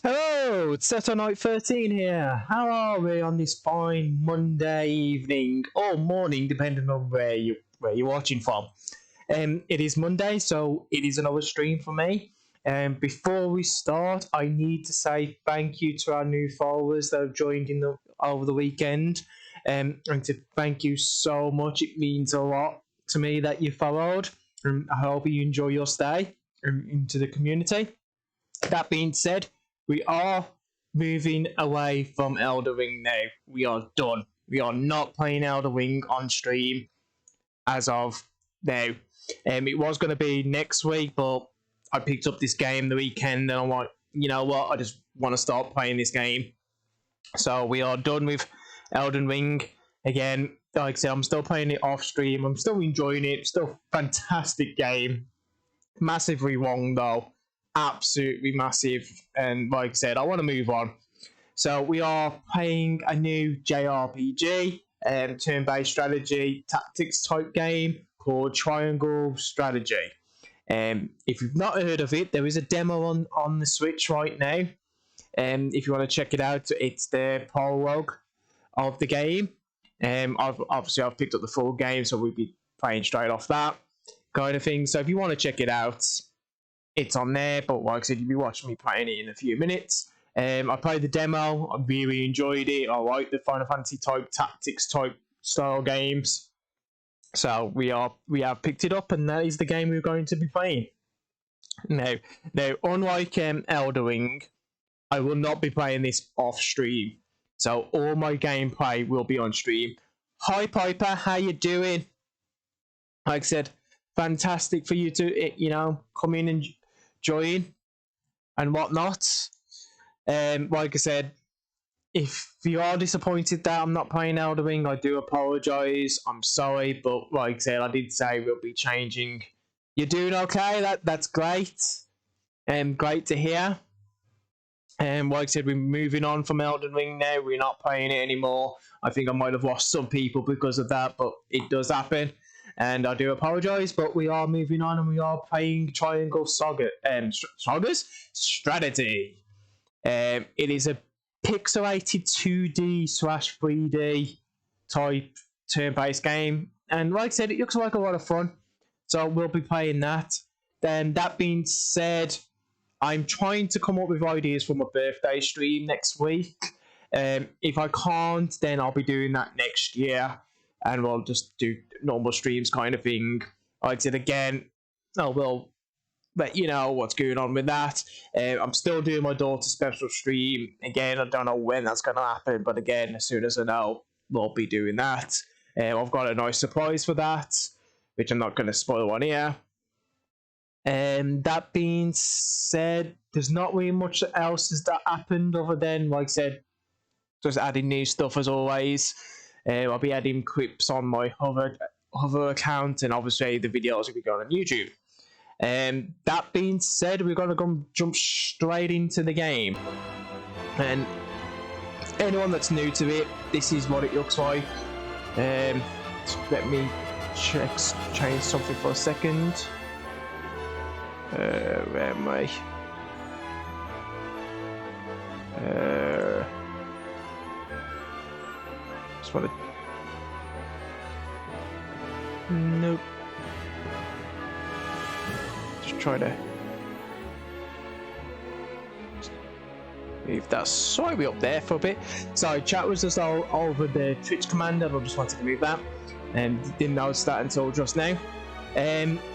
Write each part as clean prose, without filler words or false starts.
Hello, it's Seto Night 13 here. How are we on this fine Monday evening or morning, depending on where you're watching from? It is Monday, so it is another stream for me. Before we start, I need to say thank you to our new followers that have joined over the weekend, and to thank you so much. It means a lot to me that you followed. And I hope you enjoy your stay into the community. That being said, we are moving away from Elder Ring now. We are done. We are not playing Elder Ring on stream as of now. It was going to be next week, but I picked up this game the weekend and I'm like, you know what? I just want to start playing this game. So we are done with Elden Ring. Again, like I said, I'm still playing it off stream. I'm still enjoying it. Still fantastic game. Massively wrong though. Absolutely massive. And like I said, I want to move on. So we are playing a new JRPG, turn-based strategy tactics type game called Triangle Strategy. If you've not heard of it, there is a demo on the Switch right now. If you want to check it out, it's the prologue of the game. I've picked up the full game, so we'll be playing straight off that kind of thing. So if you want to check it out, it's on there. But like I said, you'll be watching me playing it in a few minutes. I played the demo. I really enjoyed it. I like the Final Fantasy type tactics type style games. So we have picked it up, and that is the game we're going to be playing. Now, unlike Elder Ring, I will not be playing this off stream. So all my gameplay will be on stream. Hi Piper, how you doing? Like I said, fantastic for you to come in and join and whatnot. Like I said, if you are disappointed that I'm not playing Elden Ring, I do apologise. I'm sorry, but like I said, I did say we'll be changing. You're doing okay? That's great. Great to hear. Like I said, we're moving on from Elden Ring now. We're not playing it anymore. I think I might have lost some people because of that, but it does happen. And I do apologise, but we are moving on and we are playing Triangle Saga, Strategy. It is a pixelated 2D/3D type turn-based game. And like I said, it looks like a lot of fun. So we'll be playing that. Then that being said, I'm trying to come up with ideas for my birthday stream next week. If I can't, then I'll be doing that next year. And we'll just do normal streams kind of thing. Like I said again, I will let you know what's going on with that. I'm still doing my daughter's special stream. Again, I don't know when that's going to happen. But again, as soon as I know, we'll be doing that. I've got a nice surprise for that, which I'm not going to spoil on here. That being said, there's not really much else that happened other than, like I said, just adding new stuff as always. I'll be adding clips on my Hover account, and obviously the videos will be going on YouTube. That being said, we're going to jump straight into the game. And anyone that's new to it, this is what it looks like. Let me change something for a second. Where am I? Just want to. Nope. Just try to leave that slightly up there for a bit. Sorry, chat was just all over the Twitch command, and I just wanted to move that, and didn't notice that until just now.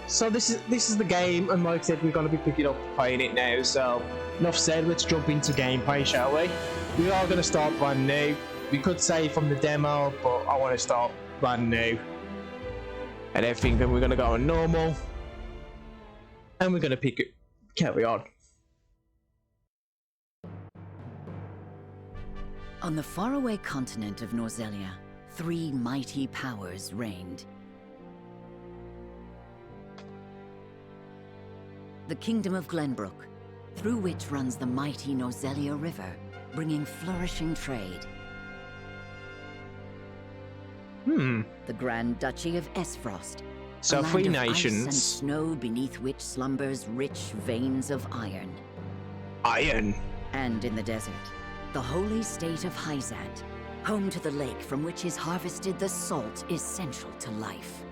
So this is the game, and like I said, we're going to be picking up playing it now. So enough said, let's jump into gameplay, shall we? We are going to start brand new. We could say from the demo, but I want to start brand new and everything. Then we're going to go on normal, and we're going to carry on. On the faraway continent of Norzelia, 3 mighty powers reigned. The Kingdom of Glenbrook, through which runs the mighty Norzelia River, bringing flourishing trade. The Grand Duchy of Esfrost. So a 3 land of nations. ice and snow beneath which slumbers rich veins of iron. Iron. And in the desert, the holy state of Hyzant, home to the lake from which is harvested the salt essential to life.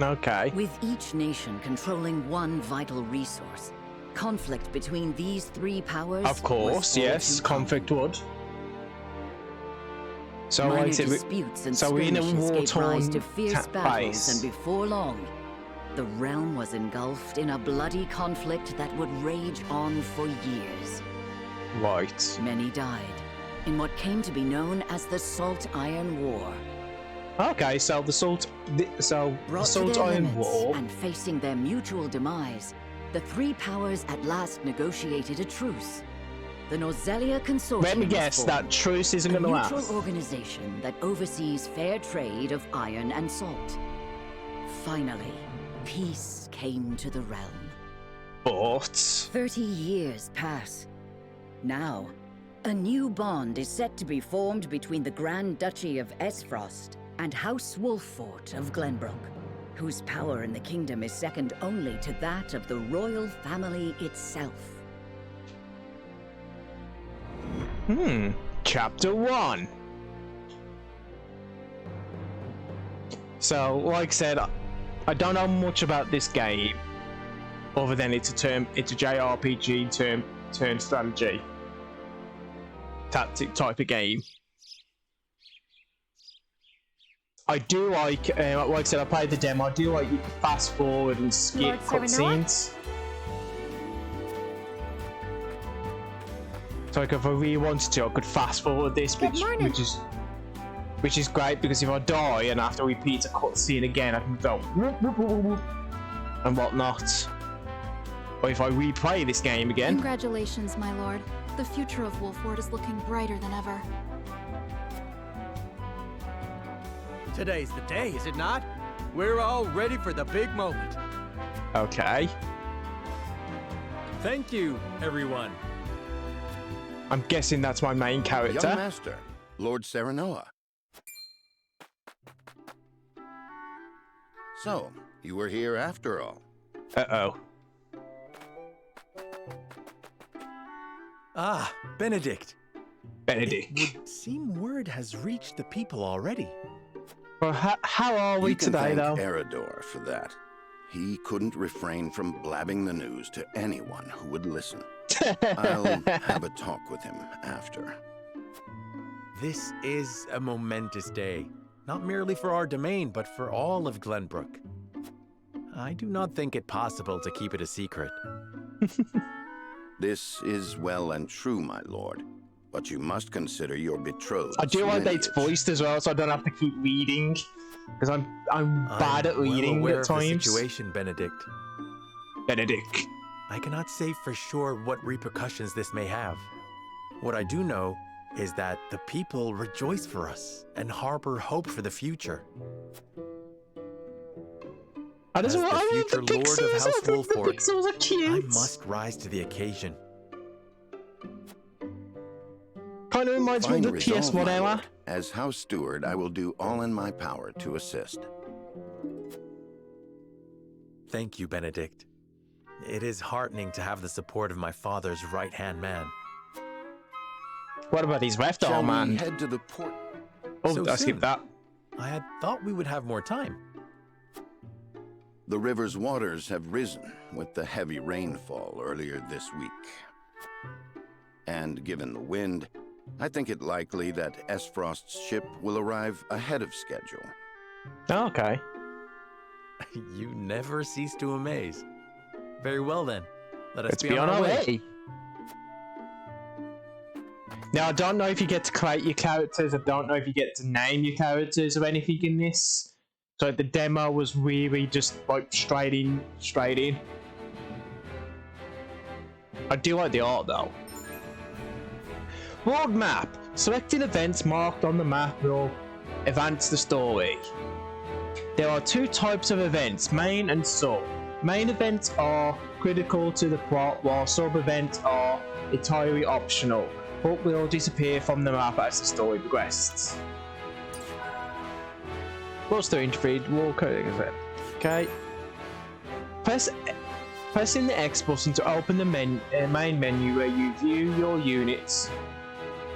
Okay. With each nation controlling one vital resource, conflict between these three powers. Of course, yes, conflict would. So Minor like I said, disputes and so we're in a skirmishes gave rise to war-torn fierce battles, base. and before long, the realm was engulfed in a bloody conflict that would rage on for years. Right. Many died in what came to be known as the Salt Iron War. Okay, so the Salt Brought to Salt their Iron limits War. and facing their mutual demise, the three powers at last negotiated a truce. The Nozelia Consortium. Let me was guess, formed, that truce isn't a going to neutral last. organization that oversees fair trade of iron and salt. Finally, peace came to the realm. But 30 years pass. Now, a new bond is set to be formed between the Grand Duchy of Esfrost and House Wolffort of Glenbrook, whose power in the kingdom is second only to that of the royal family itself. Chapter 1. So, like I said, I don't know much about this game, other than it's a JRPG turn strategy tactic type of game. I do like I said, I played the demo. I do like you can fast forward and skip cutscenes. So like if I really wanted to, I could fast forward this, which is great, because if I die and I have to repeat a cutscene again, I can go whoop, whoop, whoop, whoop, and whatnot. Or if I replay this game again. Congratulations, my lord. The future of Wolffort is looking brighter than ever. Today's the day, is it not? We're all ready for the big moment. Okay. Thank you, everyone. I'm guessing that's my main character. Young master, Lord Serenoa. So, you were here after all. Uh-oh. Ah, Benedict. Benedict. It would seem word has reached the people already. Well, how are we You can today, thank though? Eridor for that. He couldn't refrain from blabbing the news to anyone who would listen. I'll have a talk with him after. This is a momentous day, not merely for our domain, but for all of Glenbrook. I do not think it possible to keep it a secret. This is well and true, my lord. But you must consider your betrothed. I do like that it's voiced as well, so I don't have to keep reading, because I'm bad at reading well aware at of the times. situation, Benedict. Benedict. I cannot say for sure what repercussions this may have. What I do know is that the people rejoice for us and harbor hope for the future. As the future lord of House the Wolffort, pixels are I cute. must rise to the occasion. Kind of reminds me Fine of the resolve, PS1 my era. lord. As House Steward, I will do all in my power to assist. Thank you, Benedict. It is heartening to have the support of my father's right-hand man. What about his left Shall arm, we man? head to the port? Oh, So I soon? skipped that. I had thought we would have more time. The river's waters have risen with the heavy rainfall earlier this week. And given the wind, I think it likely that Esfrost's ship will arrive ahead of schedule. Oh, okay. You never cease to amaze. Very well then. Let us Let's be on our way. Now, I don't know if you get to create your characters. I don't know if you get to name your characters or anything in this. So the demo was really just like straight in. I do like the art though. World map. Selecting events marked on the map will advance the story. There are two types of events, main and sub. Main events are critical to the plot, while sub events are entirely optional, but will disappear from the map as the story progresses. What's the interface? Wall coding event. Okay. Press Pressing the X button to open the main menu where you view your units.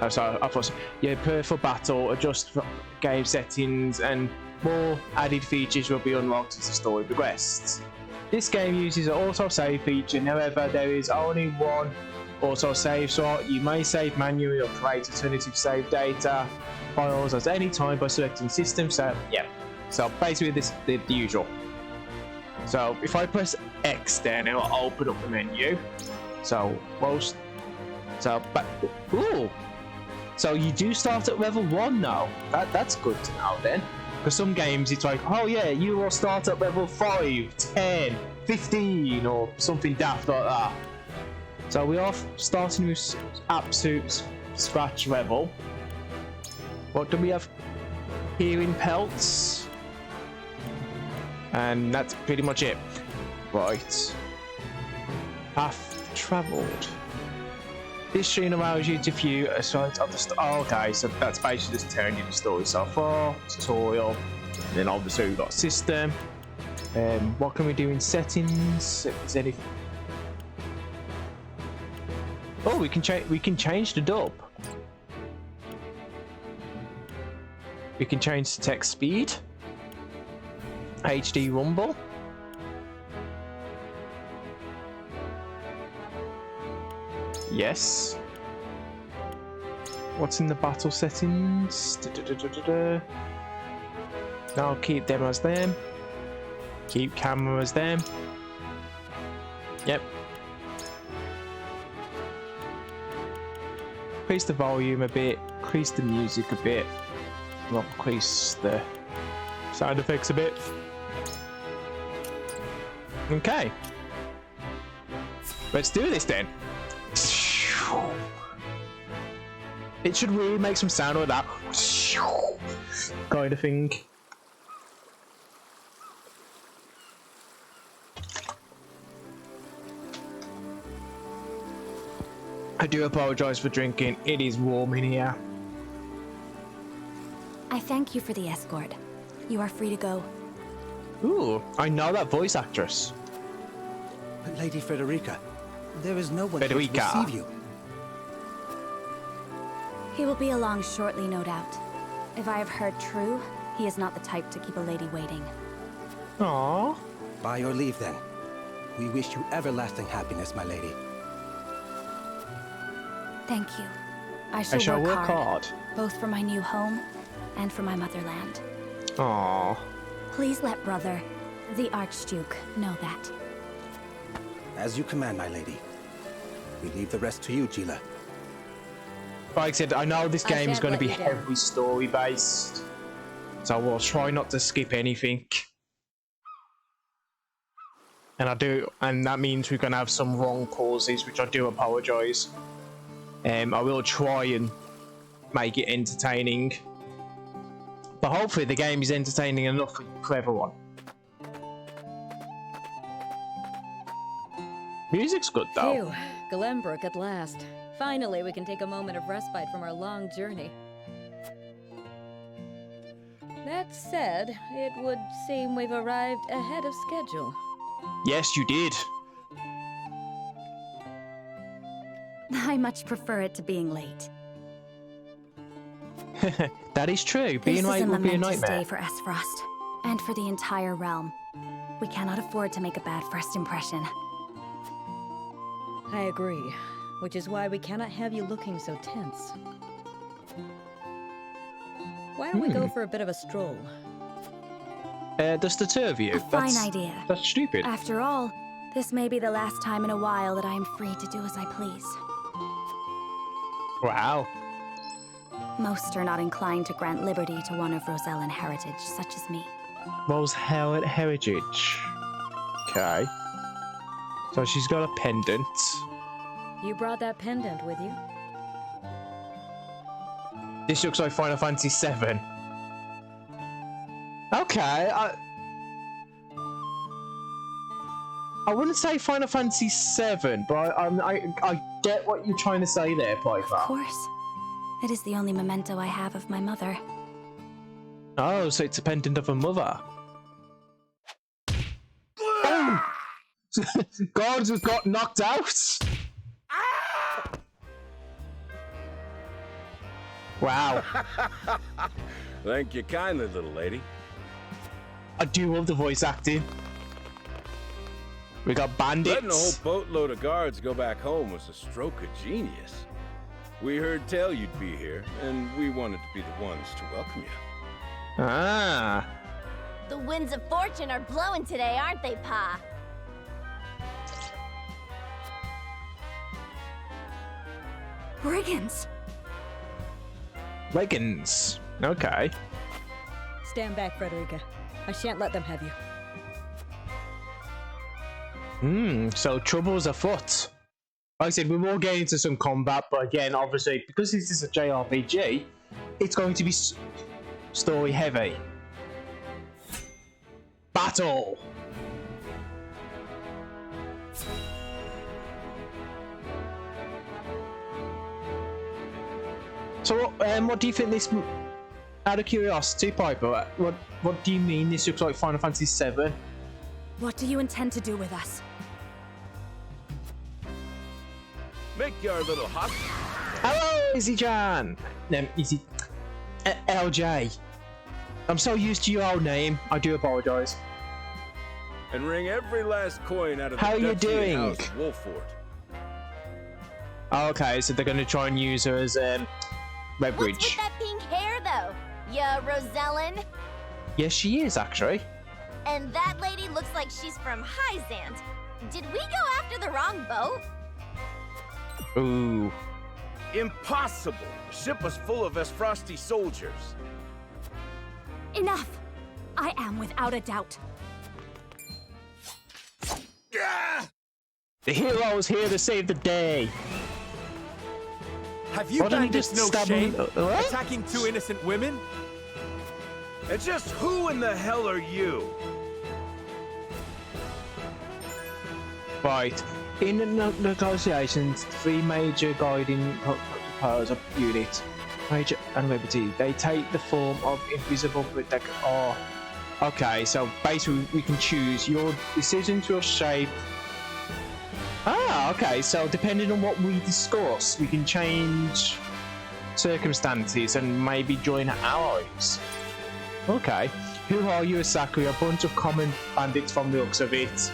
Oh, sorry, I thought you prepare for battle, adjust game settings, and more added features will be unlocked as the story progresses. This game uses an auto-save feature, however, there is only one auto-save slot. You may save manually or create alternative save data files at any time by selecting system. So, yeah. So, basically, this the usual. So, if I press X, then it will open up the menu. So, most. So, ooh! So, you do start at level 1 now. That's good to know then. Because some games it's like, oh yeah, you will start at level 5, 10, 15, or something daft like that. So we are starting with absolute scratch level. What do we have here in pelts? And that's pretty much it. Right. Path travelled. This screen allows you to view a site of the okay, so that's basically just telling you the story so far, tutorial, and then obviously we've got system. What can we do in settings? If there's anything. Oh, we can change the dub. We can change the text speed. HD rumble. Yes. What's in the battle settings? Now keep them as them. Keep camera as them. Yep. Increase the volume a bit. Increase the music a bit. Not increase the sound effects a bit. Okay. Let's do this then. It should really make some sound like that kind of thing. I do apologize for drinking. It is warm in here. I thank you for the escort. You are free to go. Ooh, I know that voice actress. Lady Frederica, there is no one here to Frederica. receive you. He will be along shortly, no doubt. If I have heard true, he is not the type to keep a lady waiting. Aww. By your leave, then. We wish you everlasting happiness, my lady. Thank you. I I shall work hard. both for my new home and for my motherland. Aww. Please let brother, the Archduke, know that. As you command, my lady. We leave the rest to you, Gila. Like I said, I know this I game is shan't going to let be you down. heavily story based, so we'll try not to skip anything. And that means we're going to have some wrong pauses, which I do apologise. I will try and make it entertaining, but hopefully the game is entertaining enough for everyone. Music's good though. Phew, Glenbrook at last. Finally, we can take a moment of respite from our long journey. That said, it would seem we've arrived ahead of schedule. Yes, you did. I much prefer it to being late. That is true. Being late would be a This is a momentous nightmare. day for Esfrost, and for the entire realm. We cannot afford to make a bad first impression. I agree, which is why we cannot have you looking so tense. Why don't we go for a bit of a stroll? Just the two of you. A fine idea. That's stupid. After all, this may be the last time in a while that I am free to do as I please. Wow. Most are not inclined to grant liberty to one of Rosellan heritage, such as me. Rose Heritage. Okay. So she's got a pendant. You brought that pendant with you? This looks like Final Fantasy VII. Okay, I wouldn't say Final Fantasy VII, but I get what you're trying to say there, Piper. Of course. It is the only memento I have of my mother. Oh, so it's a pendant of a mother. Oh! Guards has got knocked out. Wow. Thank you kindly, little lady. I do love the voice acting. We got bandits. Letting a whole boatload of guards go back home was a stroke of genius. We heard tell you'd be here, and we wanted to be the ones to welcome you. Ah. The winds of fortune are blowing today, aren't they, Pa? Brigands! Leggings. Okay. Stand back, Frederica. I shan't let them have you. So trouble's afoot. Like I said, we will get into some combat, but again, obviously, because this is a JRPG, it's going to be story heavy. Battle! So, what do you think this? Out of curiosity, Piper, what do you mean this looks like Final Fantasy VII? What do you intend to do with us? Make your little hop. Hello, Izzy-chan! Izzy... LJ. I'm so used to your old name, I do apologise. And wring every last coin out of the How you Duchy and doing? House Wolford. Okay, so they're going to try and use her as, What's leverage. with that pink hair, though? Ya Rosellen? Yes, she is, actually. And that lady looks like she's from Hyzant. Did we go after the wrong boat? Ooh. Impossible! The ship was full of Esfrosti soldiers. Enough! I am without a doubt. The hero's here to save the day. Have you Why don't you bandits just no stab shame? him? What? Attacking two innocent women? And just who in the hell are you? Right. In the negotiations, three major guiding powers of unit, Major and Liberty, they take the form of invisible protector. Oh, okay. So basically, we can choose. Your decisions will shape. Ah, okay. So depending on what we discuss, we can change circumstances and maybe join allies. Okay. Who are you, Asakura? A bunch of common bandits from the looks of it.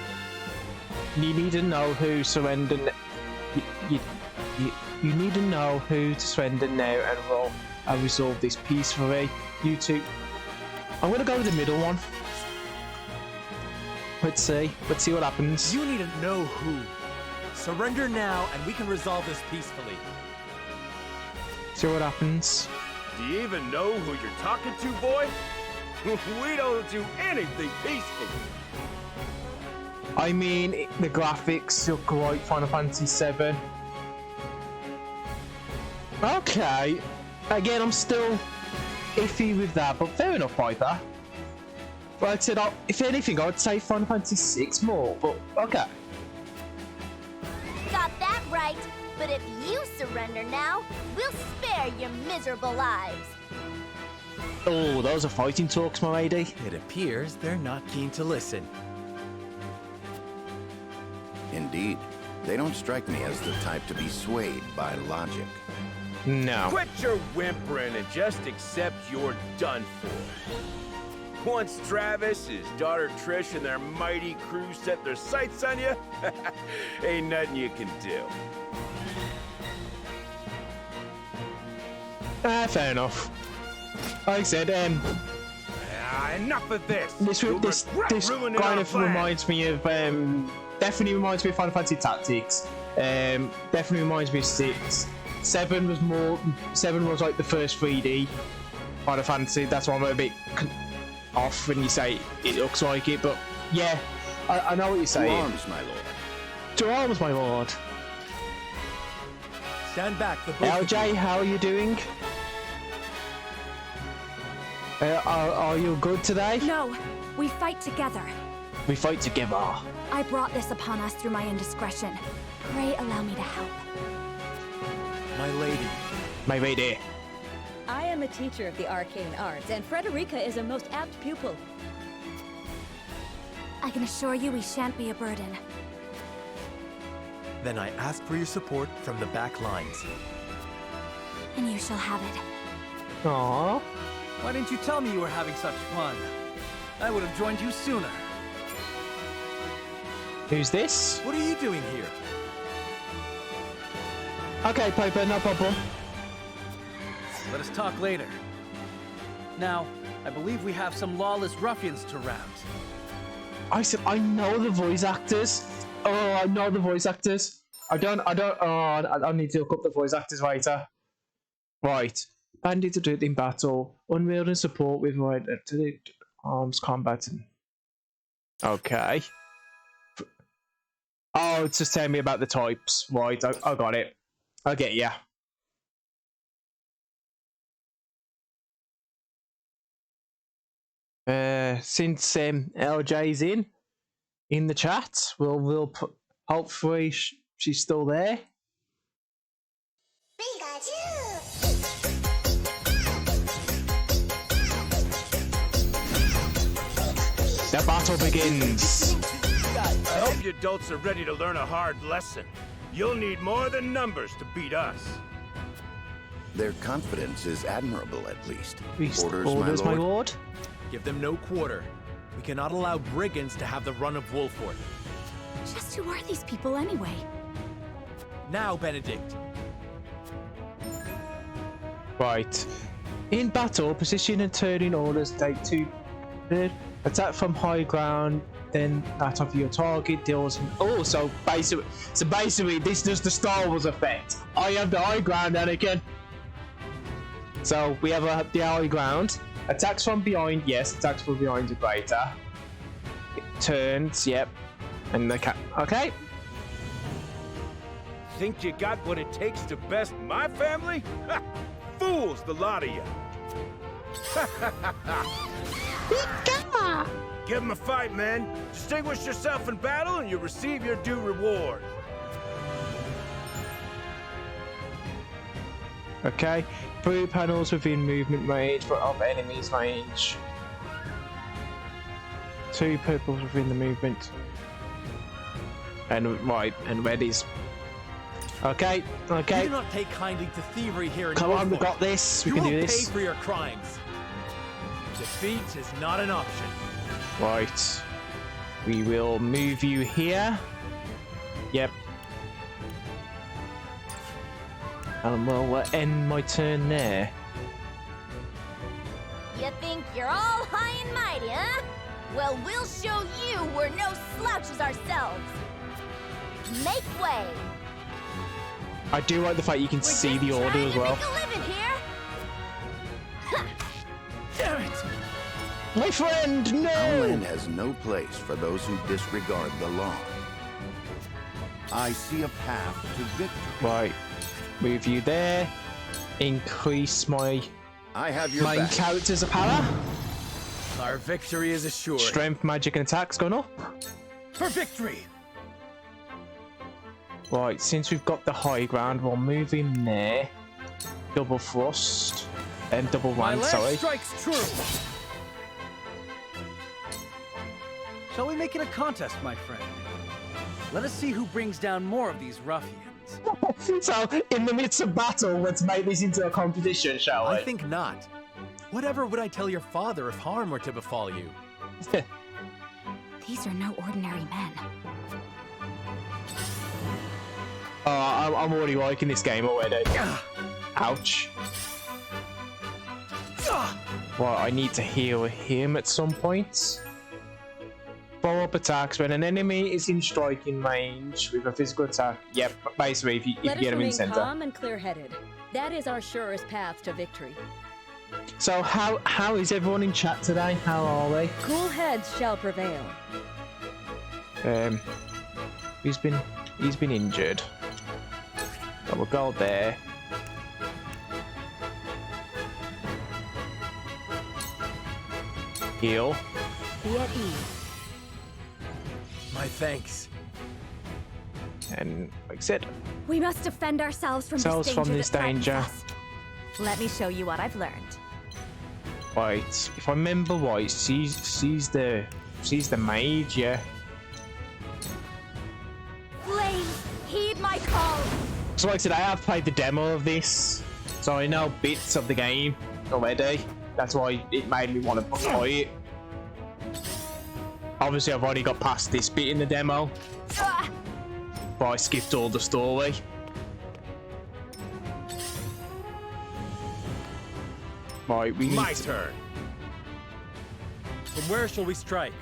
You need to know who surrendered. You need to know who to surrender now, and we'll resolve this peacefully. You two. I'm gonna go with the middle one. Let's see. Let's see what happens. You need to know who. Surrender now, and we can resolve this peacefully. See what happens. Do you even know who you're talking to, boy? We don't do anything peacefully. I mean, the graphics look like Final Fantasy VII. Okay. Again, I'm still iffy with that, but fair enough, Piper. Like I said, if anything, I would say Final Fantasy VI more, but okay. Got that right. But if you surrender now, we'll spare your miserable lives. Oh, those are fighting talks, my lady. It appears they're not keen to listen. Indeed, they don't strike me as the type to be swayed by logic. No. Quit your whimpering and just accept you're done for. Once Travis, his daughter Trish, and their mighty crew set their sights on you, ain't nothing you can do. Fair enough. Like I said, Enough of this. this You'll this regret ruining kind our of plan. reminds me of definitely reminds me of Final Fantasy Tactics. Definitely reminds me of 6. 7 was like the first 3D Final Fantasy. That's why I'm a bit off when you say it looks like it, but yeah, I know what you're To saying. arms, my lord. To arms, my lord. Stand back, the both of LJ, you. how are you doing? Are you good today? No, we fight together. We fight together. I brought this upon us through my indiscretion. Pray allow me to help. My lady. My lady. I am a teacher of the arcane arts, and Frederica is a most apt pupil. I can assure you we shan't be a burden. Then I ask for your support from the back lines. And you shall have it. Aww. Why didn't you tell me you were having such fun? I would have joined you sooner. Who's this? What are you doing here? Okay, Piper, no problem. Let us talk later. Now, I believe we have some lawless ruffians to rout. I said I know the voice actors. Oh, I know the voice actors. I need to look up the voice actors later. Right. Bandits are doing in battle. Unwielding support with right to the arms combat. Okay. Oh, it's just telling me about the types. Right, I got it. I get ya. Since LJ's in the chat, we'll put, hopefully she's still there. The battle begins. I hope you adults are ready to learn a hard lesson. You'll need more than numbers to beat us. Their confidence is admirable, at least. Orders, my lord. Give them no quarter. We cannot allow brigands to have the run of Wolford. Just who are these people anyway? Now, Benedict. Right. In battle, position and turning orders take 2. Attack from high ground, then that of your target deals. Oh, so basically, this does the Star Wars effect. I have the high ground, Anakin. So we have the high ground. Attacks from behind, yes. Attacks from behind are greater. Turns, yep. And the cat. Okay. Think you got what it takes to best my family? Ha! Fools, the lot of you. Give them a fight, men. Distinguish yourself in battle and you receive your due reward. Okay. 3 panels within movement range, but of enemies range. 2 purples within the movement. And right, and red is. Okay, okay. You do not take kindly to thievery here in Come on, we Wolford. got this. We You can will do this. pay for your crimes. Defeat is not an option. Right. We will move you here. Yep. And we'll end my turn there. You think you're all high and mighty, huh? Well, we'll show you we're no slouches ourselves. Make way. I do like the fact you can see the order as well. Make a living here. Damn it! My friend, Our no! land has no place for those who disregard the law. I see a path to victory. Right. Move you there. Increase my I have your main back. character's power. Our victory is assured. Strength, magic, and attacks gone up. For victory! Right, since we've got the high ground, we'll move him there. Double thrust. And double My rank, last sorry. strike's true! Shall we make it a contest, my friend? Let us see who brings down more of these ruffians. So, in the midst of battle, let's make this into a competition, shall we? I think not. Whatever would I tell your father if harm were to befall you? These are no ordinary men. I'm already liking this game already. Ouch. Well, I need to heal him at some point. Follow-up attacks when an enemy is in striking range with a physical attack. Yep, basically if you Let us get him in remain center. calm and clear-headed. That is our surest path to victory. So how is everyone in chat today? How are they? Cool heads shall prevail. He's been injured. So we'll go there. Heal. Be at ease. My thanks. And like I said, We must defend ourselves from Ourselves this danger. from this that threatens danger. us. Let me show you what I've learned. right. If I remember right, she's the mage, yeah. Flames, heed So like I said, I have played the demo of this, so I know bits of the game already. That's why it made me want to play it. Obviously, I've already got past this bit in the demo, but I skipped all the story. Right, we need My turn. From where shall we strike?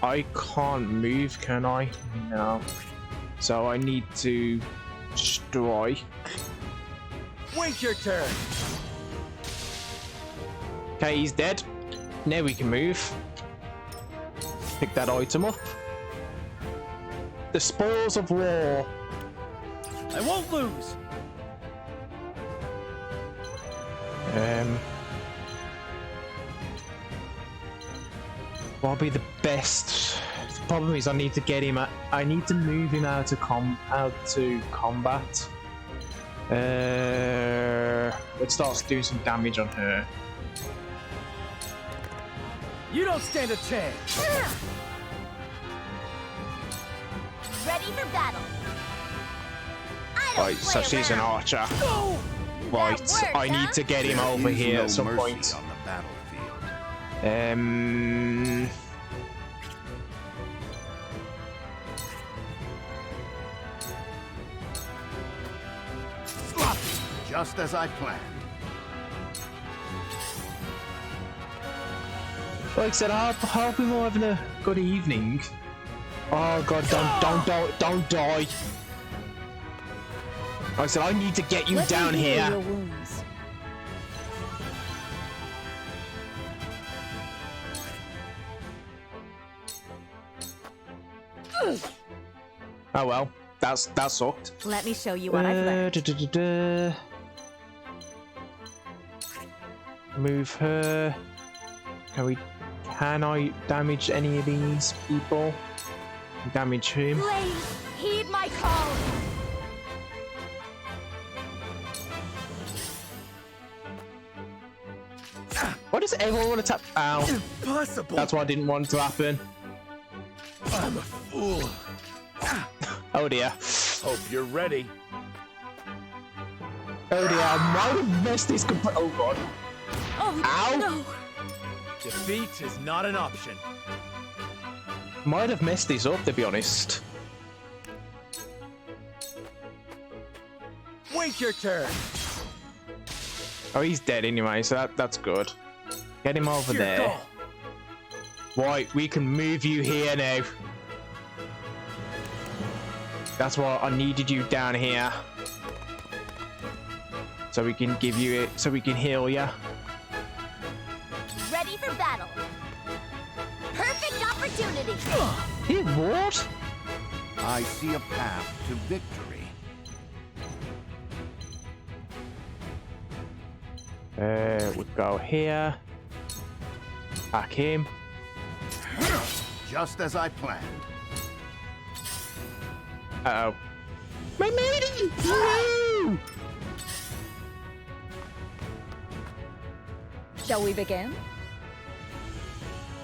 I can't move, can I? No. So I need to strike. Wait your turn. Okay, he's dead. Now we can move. Pick that item up. The Spoils of War. I won't lose. What'll be the best? The problem is I need to get him. I need to move him out to combat. Let's start doing some damage on her. You don't stand a chance. Ready for battle. I don't Right, so play she's an around. archer. Go! Right, works, I need huh? to get him There over is here no at some mercy point. on the battlefield. Just as I planned. Like I said, I hope we're all having a good evening. Oh god, don't die. Like I said, I need to get you Let me down heal here. your wounds. Oh well, that sucked. Let me show you what I've learned. Move her. Can I damage any of these people? Damage him. Please, heed my call. Why does everyone want to tap? Ow. Impossible. That's what I didn't want to happen. I'm a fool. Oh dear. Hope you're ready. Oh dear, I might have messed this Oh god. Oh, Ow. no. Defeat is not an option. Might have messed this up, to be honest. Wait your turn. Oh, he's dead anyway, so that's good. Get him over Here, there. go. Right, we can move you here now. That's why I needed you down here. So we can give you it, so we can heal you. Ready for battle. Perfect opportunity. Hey, what? I see a path to victory. We go here. Back him. Just as I planned. Uh-oh. My maiden! No! Shall we begin?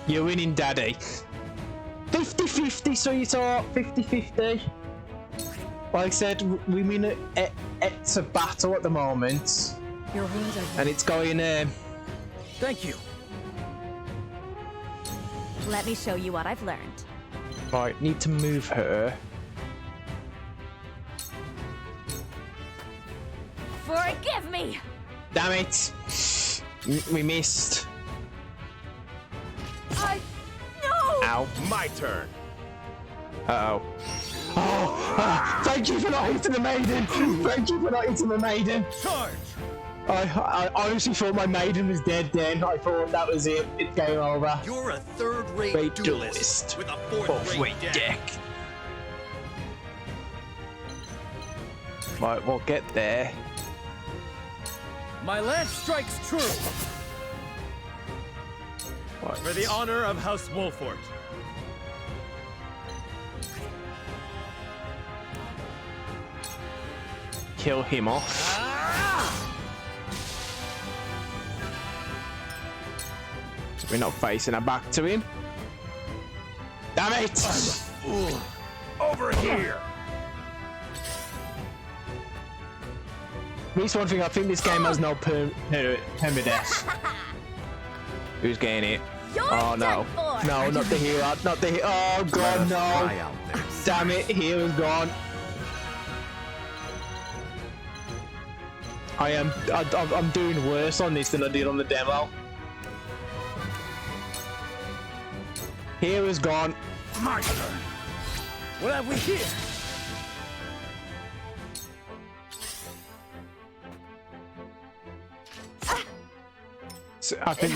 You're winning, Daddy. 50-50, so you thought 50-50. Like I said, we mean it's a battle at the moment. Your wounds are And it's going, Thank you. Let me show you what I've learned. right, need to move her. Forgive me. Damn it! We missed. No. Ow. My turn. Uh-oh. Oh, thank you for not hitting the maiden! Thank you for not hitting the maiden! Charge. I honestly thought my maiden was dead then. I thought that was it. It's game over. You're a third-rate Great duelist duelist with a Fourth-rate fourth-rate deck. deck. Right, we'll get there. My lance strikes true. Right. For the honor of House Wolfort. Kill him off. So we're not facing our back to him. Damn it! Over here. least one thing, I think this game has no permadeath. Who's getting it? Oh no. No, not the hero. Not the hero. Oh god, no. Damn it, hero's gone. I'm doing worse on this than I did on the demo. Hero's gone. My turn. What have we here? So I think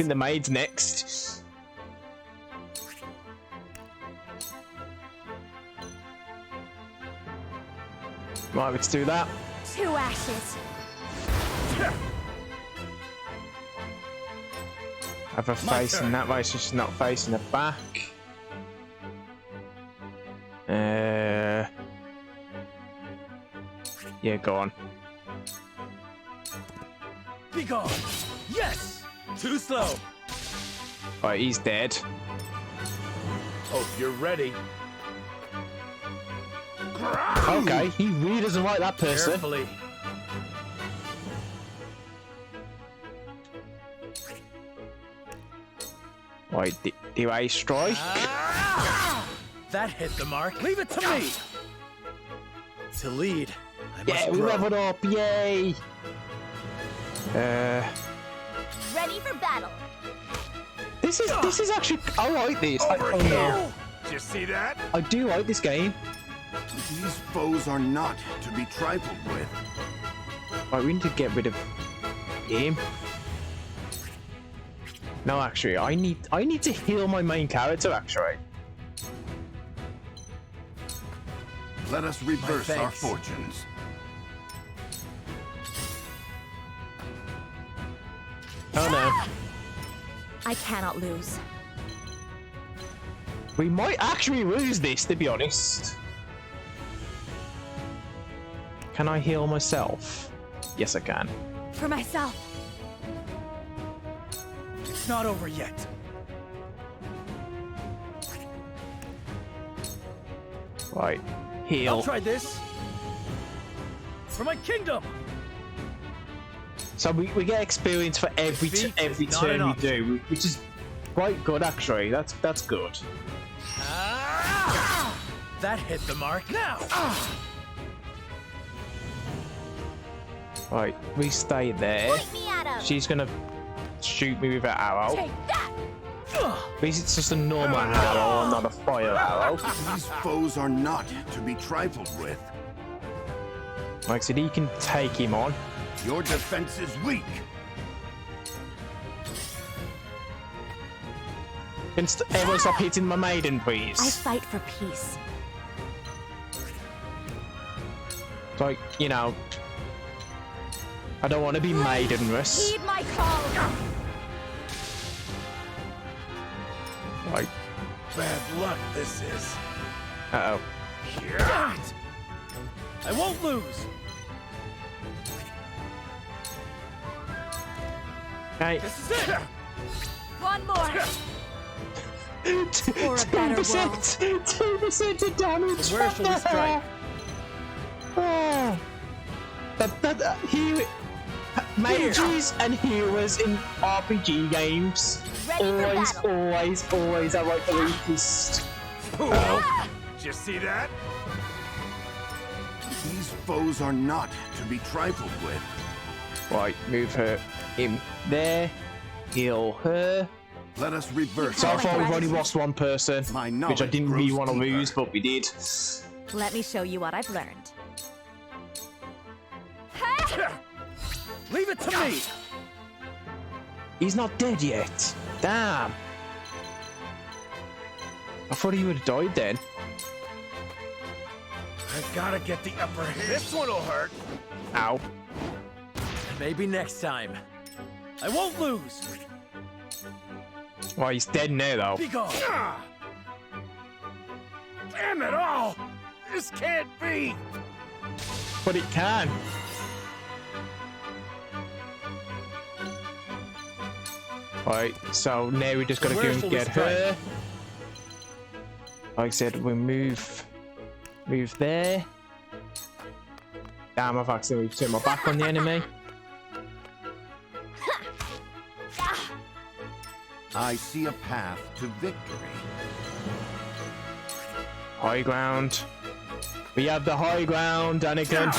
the maid's next. Right, let's do that. 2 ashes. Have her facing that way, so she's not facing the back. Yeah, go on. Be gone. Yes. Too slow. Right, he's dead. Hope you're ready. Okay, he really doesn't like that person. Carefully. Right, do I strike? That hit the mark. Leave it to me. To lead, I must Yeah, we grow. leveled up, yay! Ready for battle. This is actually, I like this. Over Oh here. no, Did you see that? I do like this game. These foes are not to be trifled with. Right, we need to get rid of him. No, actually, I need to heal my main character. Actually, Let us reverse our thanks. fortunes. oh no, I cannot lose. we might actually lose this. To be honest, can I heal myself? Yes, I can. For myself. It's not over yet. Right, heal. I'll try this. For my kingdom. So we get experience for every Defeat every is not turn an we option. do, which is quite good actually. That's good. That hit the mark. Now. Right, we stay there. Point me at him. She's gonna shoot me with an arrow. Take that. At least it's just a normal arrow, not a fire arrow. These foes are not to be trifled with. Like I said, he can take him on. Your defense is weak. Everyone stop hitting my maiden, I please. fight for peace. Like, you know, I don't want to be maidenless. Heed my call. Like, Bad luck this is. uh-oh. Damn it! I won't lose. Hey, This is it. One more. For a better world. 2% of damage. Where shall we strike? Oh. Mages and heroes in RPG games Ready for battle. always are like the weakest. Did you see that? These foes are not to be trifled with. Right, move him there, heal her. Let us reverse So our far we've only fortunes. lost one person, My which I knowledge didn't really grows want to deeper. lose, but we did. Let me show you what I've learned. Leave it to me. He's not dead yet. Damn. I thought he would have died then. I gotta get the upper hand. This one'll hurt. Ow. Maybe next time. I won't lose. Well, he's dead now though. Be gone. Ah! Damn it all! This can't be! But it can. Right, so now we just gotta go Where and shall we get strike? her. Like I said, we move there. Damn, I've accidentally turned my back on the enemy. I see a path to victory. High ground. We have the high ground, Anakin.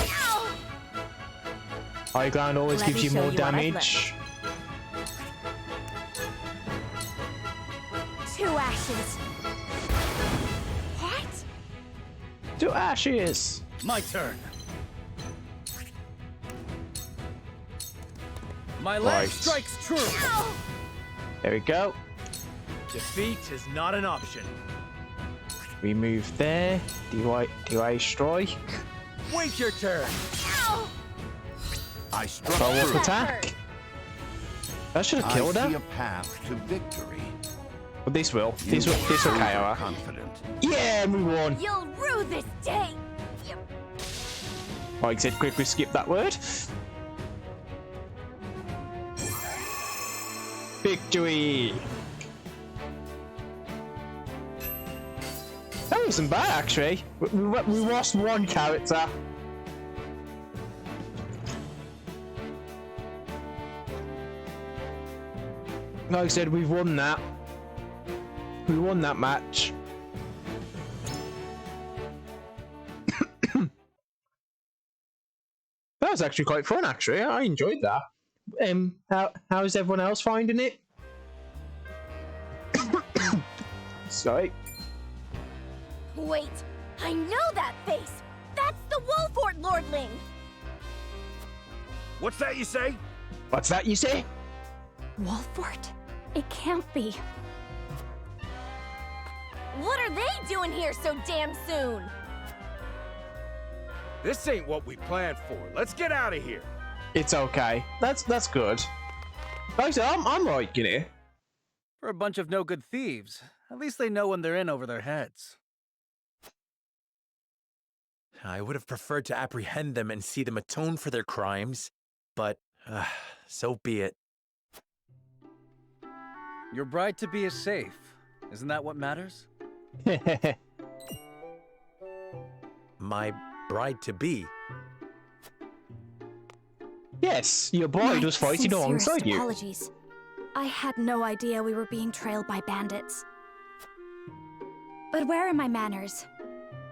High ground always gives you more damage. 2 ashes. What? 2 ashes. My turn. My leg Right. strikes true. There we go. Defeat is not an option. We move there. Do I strike? Wait your turn. I struck Follow-up true. attack. That should have killed I see her. a path to victory. But this will. This You will KO her. confident. Yeah, we won. You'll rue this day. Like I said, quickly skip that word. Victory. That wasn't bad, actually. We lost 1 character. Like I said, we've won that. We won that match. That was actually quite fun, actually. I enjoyed that. How's everyone else finding it? Sorry. Wait, I know that face. That's the Wolfort Lordling. What's that you say? What's that you say? Wolfort? It can't be. What are they doing here so damn soon? This ain't what we planned for. Let's get out of here. It's okay. That's good. Like I said, I'm liking it. For a bunch of no-good thieves, at least they know when they're in over their heads. I would have preferred to apprehend them and see them atone for their crimes, but so be it. Your bride-to-be is safe. Isn't that what matters? My bride-to-be? Yes, your bride was fighting alongside you. Apologies. I had no idea we were being trailed by bandits. But where are my manners?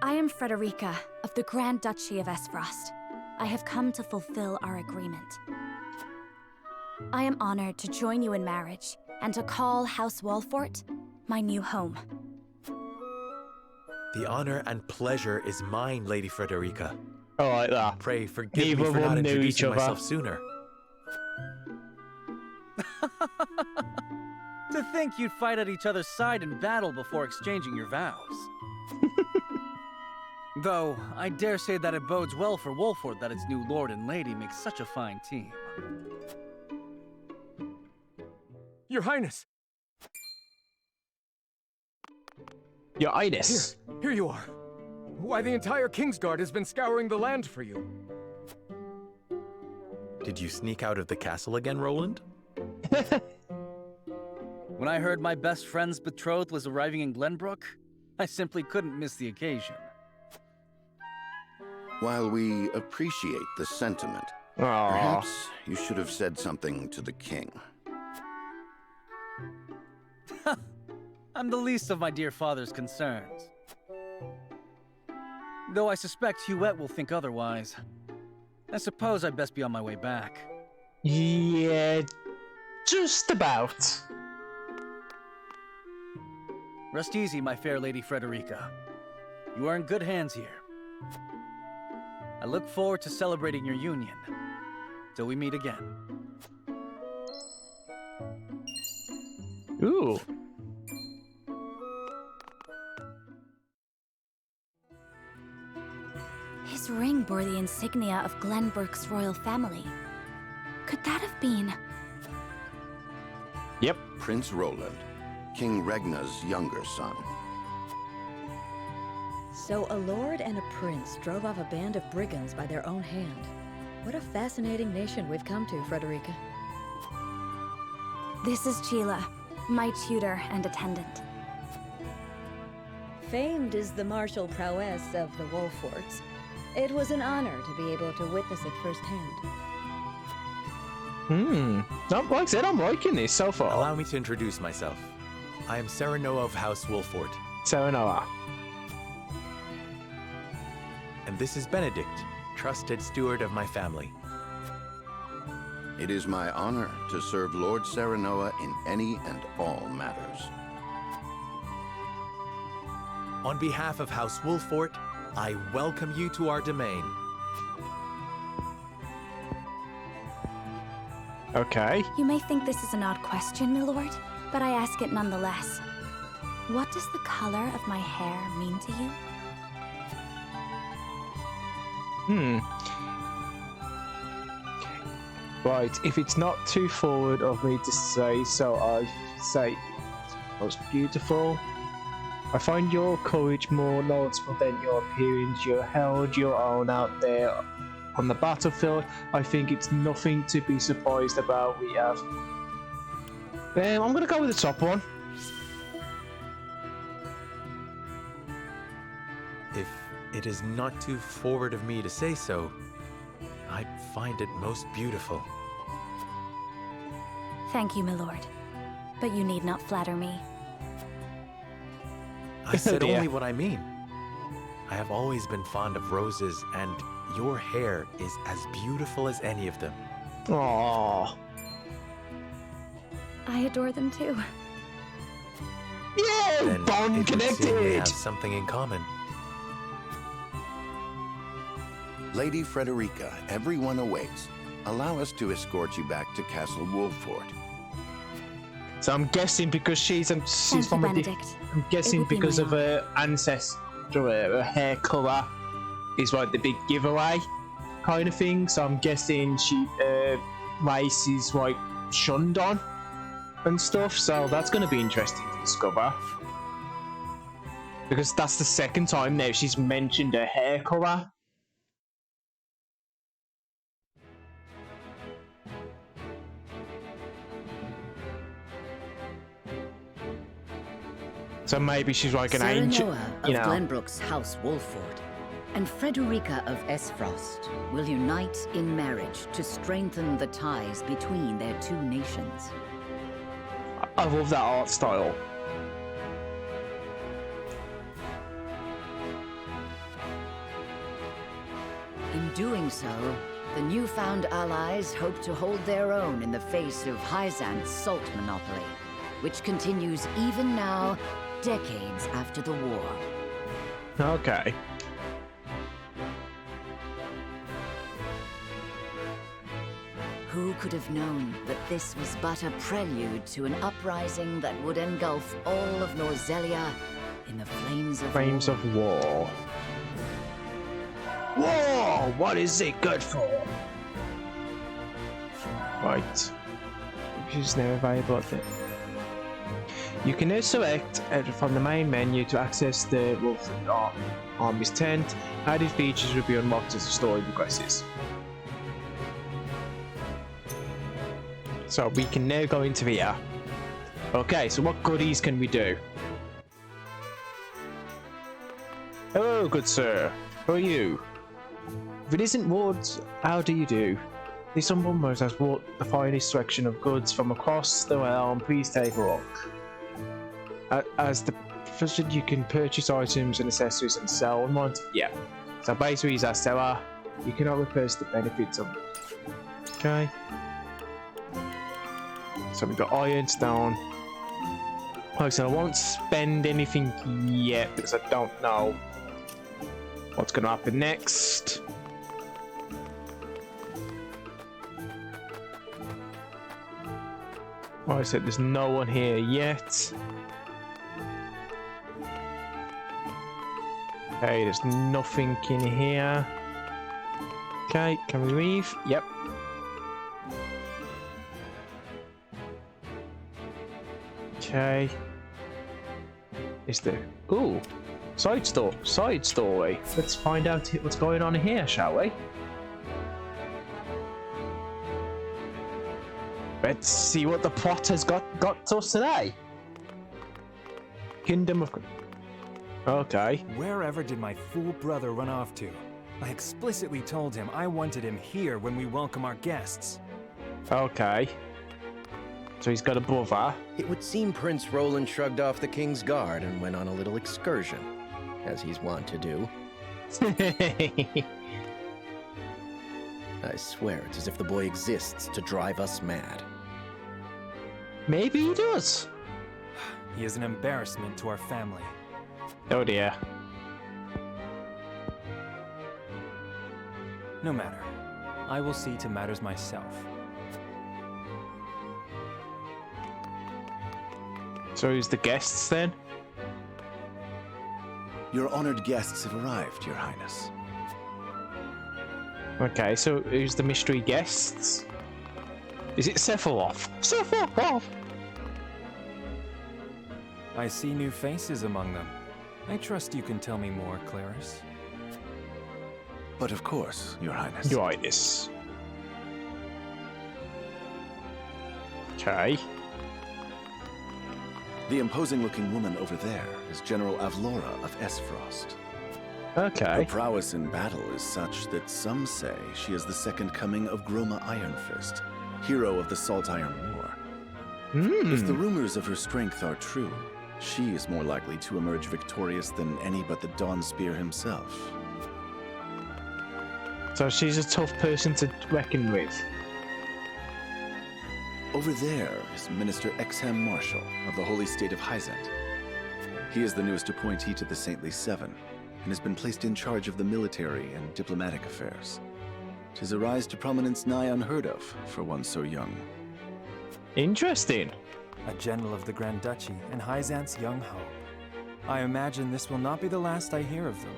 I am Frederica of the Grand Duchy of Esfrost. I have come to fulfill our agreement. I am honored to join you in marriage and to call House Wolfort my new home. The honor and pleasure is mine, Lady Frederica. I like that. Pray forgive Neither me of for them not knew each introducing other. myself sooner. To think you'd fight at each other's side in battle before exchanging your vows. Though, I dare say that it bodes well for Wolfort that its new lord and lady make such a fine team. Your Highness! Your Highness. Here you are. Why, the entire Kingsguard has been scouring the land for you. Did you sneak out of the castle again, Roland? When I heard my best friend's betrothed was arriving in Glenbrook, I simply couldn't miss the occasion. While we appreciate the sentiment, Aww. perhaps you should have said something to the king. I'm the least of my dear father's concerns. Though I suspect Huette will think otherwise. I suppose I'd best be on my way back. Yeah, just about. Rest easy, my fair Lady Frederica. You are in good hands here. I look forward to celebrating your union. Till we meet again. Ooh. His ring bore the insignia of Glenbrook's royal family. Could that have been... Yep. Prince Roland, King Regna's younger son. So a lord and a prince drove off a band of brigands by their own hand. What a fascinating nation we've come to, Frederica. This is Sheila, my tutor and attendant. Famed is the martial prowess of the Wolforts. It was an honor to be able to witness it firsthand. Like I said, I'm liking this so far. Allow me to introduce myself. I am Serenoa of House Wolfort. Serenoa. And this is Benedict, trusted steward of my family. It is my honor to serve Lord Serenoa in any and all matters. On behalf of House Wolfort, I welcome you to our domain. Okay. You may think this is an odd question, my lord, but I ask it nonetheless. What does the color of my hair mean to you? Right, if it's not too forward of me to say so, I say most beautiful. I find your courage more noticeable than your appearance. You held your own out there on the battlefield. I think it's nothing to be surprised about. We have. I'm gonna go with the top one. If it is not too forward of me to say so, I find it most beautiful. Thank you, my lord. But you need not flatter me. I said only what I mean. I have always been fond of roses, and your hair is as beautiful as any of them. Aww. I adore them too. Yeah, Then bond it would seem we connected. have something in common. Lady Frederica, everyone awaits. Allow us to escort you back to Castle Wolfort. So I'm guessing because she's Thank from you, a Benedict. I'm guessing would be because my of her ancestry, her hair colour is like the big giveaway kind of thing. So I'm guessing she race is like shunned on and stuff. So that's going to be interesting to discover, because that's the second time now she's mentioned her hair colour. So maybe she's like an ancient, Serenoa of Glenbrook's House Wolfort and Frederica of Esfrost will unite in marriage to strengthen the ties between their two nations. I love that art style. In doing so, the newfound allies hope to hold their own in the face of Hyzant's salt monopoly, which continues even now, decades after the war. Okay. Who could have known that this was but a prelude to an uprising that would engulf all of Norzelia in the flames of war? War! What is it good for? Right. She's now available at the... You can now select from the main menu to access the Wolf Army's tent. Added features will be unlocked as the story progresses. So we can now go into here. Okay, so what goodies can we do? Hello, good sir. Who are you? If it isn't Ward's, how do you do? This Umbrummer's has brought the finest selection of goods from across the realm. Please take a look. As the first, you can purchase items and accessories and sell them. Yeah. So basically, he's our seller. You cannot replace the benefits of. Okay. So we've got ironstone. Okay, so I won't spend anything yet because I don't know what's going to happen next. Like I said, there's no one here yet. Okay, there's nothing in here. Okay, can we leave? Yep. Okay. Is there... Ooh! Side story. Let's find out what's going on here, shall we? Let's see what the plot has got to us today. Kingdom of... Okay. Wherever did my fool brother run off to? I explicitly told him I wanted him here when we welcome our guests. Okay. So he's got a brother. It would seem Prince Roland shrugged off the King's Guard and went on a little excursion, as he's wont to do. I swear it's as if the boy exists to drive us mad. Maybe he does. He is an embarrassment to our family. Oh dear. No matter. I will see to matters myself. So who's the guests then? Your honored guests have arrived, Your Highness. Okay, so who's the mystery guests? Is it Sephiroth? Sephiroth! I see new faces among them. I trust you can tell me more, Claris. But of course, Your Highness. Your Highness. Okay. The imposing-looking woman over there is General Avlora of Esfrost. Okay. Her prowess in battle is such that some say she is the second coming of Groma Ironfist, hero of the Salt Iron War. If the rumors of her strength are true, she is more likely to emerge victorious than any but the Dawnspear himself. So she's a tough person to reckon with. Over there is Minister Exham Marshall of the Holy State of Hyzant. He is the newest appointee to the Saintly Seven, and has been placed in charge of the military and diplomatic affairs. 'Tis a rise to prominence nigh unheard of for one so young. Interesting. A general of the Grand Duchy and Hyzant's young hope. I imagine this will not be the last I hear of them.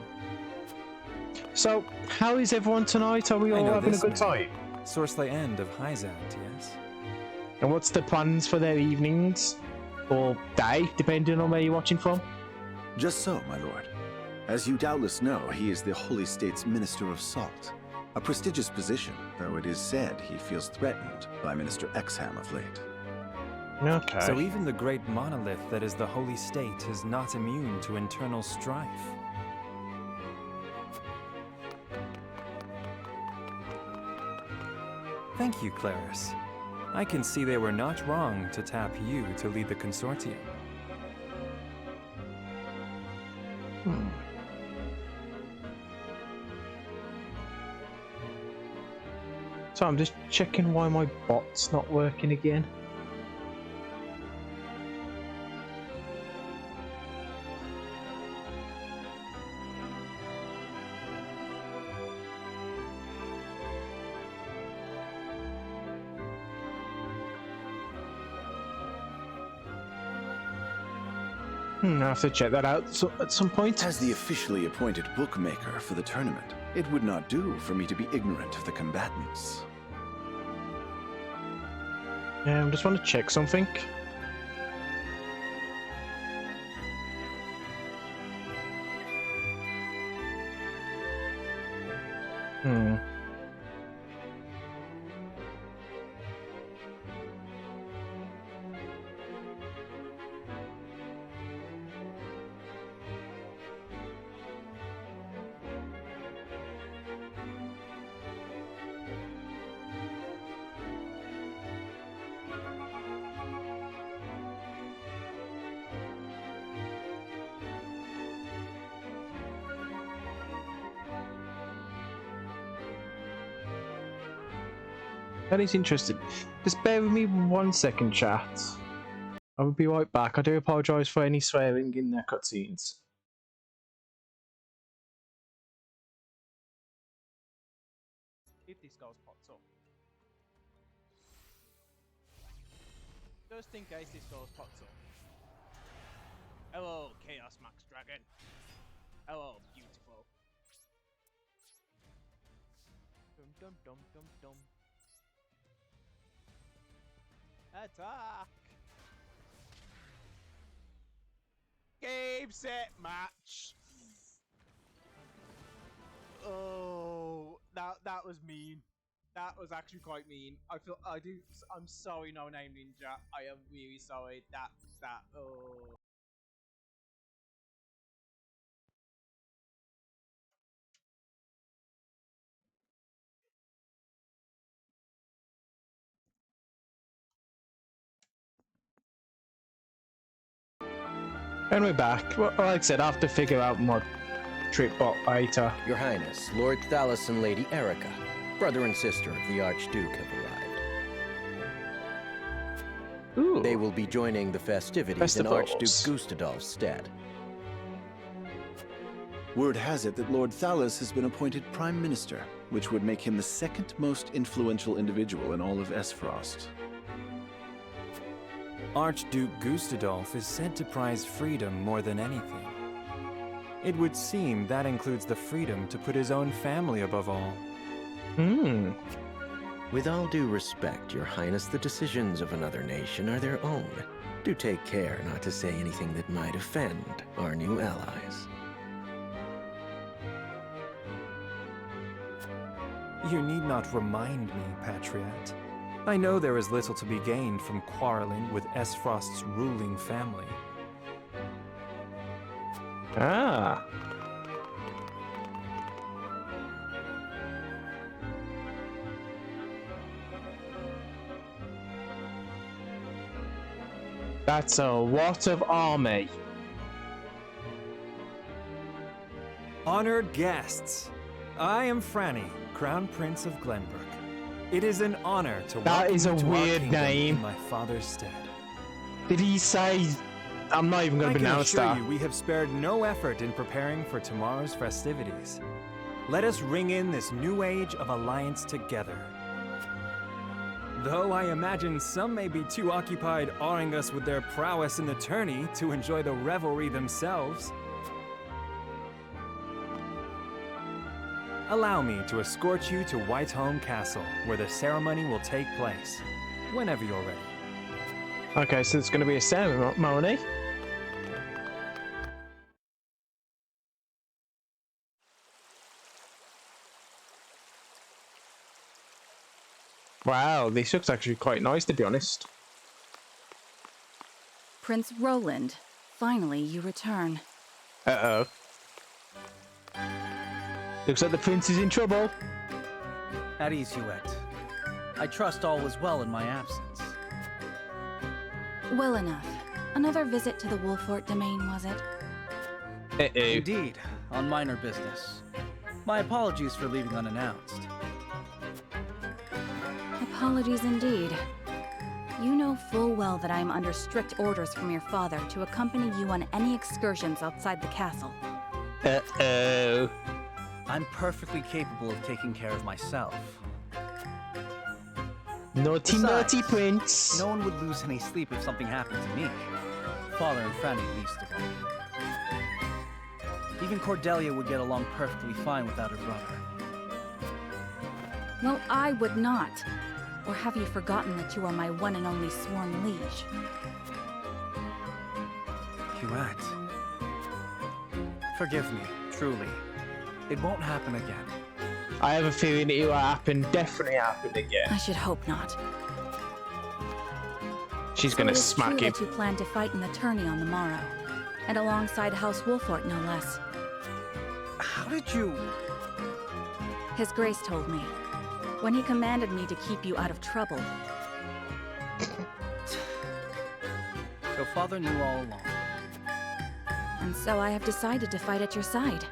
So, how is everyone tonight? Are we all having a good time? Sorsley End of Hyzant, yes? And what's the plans for their evenings? Or day, depending on where you're watching from? Just so, my lord. As you doubtless know, he is the Holy State's Minister of Salt. A prestigious position, though it is said he feels threatened by Minister Exham of late. Okay. So even the great monolith that is the Holy State is not immune to internal strife. Thank you, Claris. I can see they were not wrong to tap you to lead the consortium. So I'm just checking why my bot's not working again. I have to check that out at some point. As the officially appointed bookmaker for the tournament, it would not do for me to be ignorant of the combatants. Yeah, I just want to check something. That is interesting. Just bear with me 1 second, chat. I will be right back. I do apologise for any swearing in their cutscenes. If this goes pops up. Just in case this goes pops up. Hello, Chaos Max Dragon. Hello, beautiful. Dum dum dum dum dum. Attack! Game, set, match! Oh, that was mean. That was actually quite mean. I'm sorry, No Name Ninja. I am really sorry. Oh. And we're back. Well, like I said, I have to figure out my trip later. Your Highness, Lord Thalos and Lady Erica, brother and sister of the Archduke, have arrived. Ooh. They will be joining the festivities in Archduke Gustadolf's stead. Word has it that Lord Thalos has been appointed Prime Minister, which would make him the second most influential individual in all of Esfrost. Archduke Gustadolf is said to prize freedom more than anything. It would seem that includes the freedom to put his own family above all. With all due respect, Your Highness, the decisions of another nation are their own. Do take care not to say anything that might offend our new allies. You need not remind me, Patriot. I know there is little to be gained from quarreling with Esfrost's ruling family. Ah. That's a lot of army. Honored guests, I am Franny, Crown Prince of Glenbrook. It is an honor to welcome you to our kingdom in my father's stead. Did he say? I'm not even going to pronounce that. I can assure you we have spared no effort in preparing for tomorrow's festivities. Let us ring in this new age of alliance together. Though I imagine some may be too occupied awing us with their prowess in the tourney to enjoy the revelry themselves. Allow me to escort you to Whiteholm Castle, where the ceremony will take place, whenever you're ready. Okay, so it's going to be a ceremony. Wow, this looks actually quite nice, to be honest. Prince Roland, finally you return. Uh-oh. Looks like the prince is in trouble. At ease, Huette. I trust all was well in my absence. Well enough. Another visit to the Wolfort domain, was it? Uh-oh. Indeed, on minor business. My apologies for leaving unannounced. Apologies indeed. You know full well that I am under strict orders from your father to accompany you on any excursions outside the castle. Uh-oh. I'm perfectly capable of taking care of myself. Naughty, Besides, naughty prince. No one would lose any sleep if something happened to me. Father and Franny least of all. Even Cordelia would get along perfectly fine without her brother. Well, I would not. Or have you forgotten that you are my one and only sworn liege? Huette. Forgive me, truly. It won't happen again. I have a feeling it will happen, definitely happen again. I should hope not. She's gonna smack him. That you plan to fight in the tourney on the morrow, and alongside House Wolfort, no less. How did you... His Grace told me, when he commanded me to keep you out of trouble. So Father knew all along. And so I have decided to fight at your side.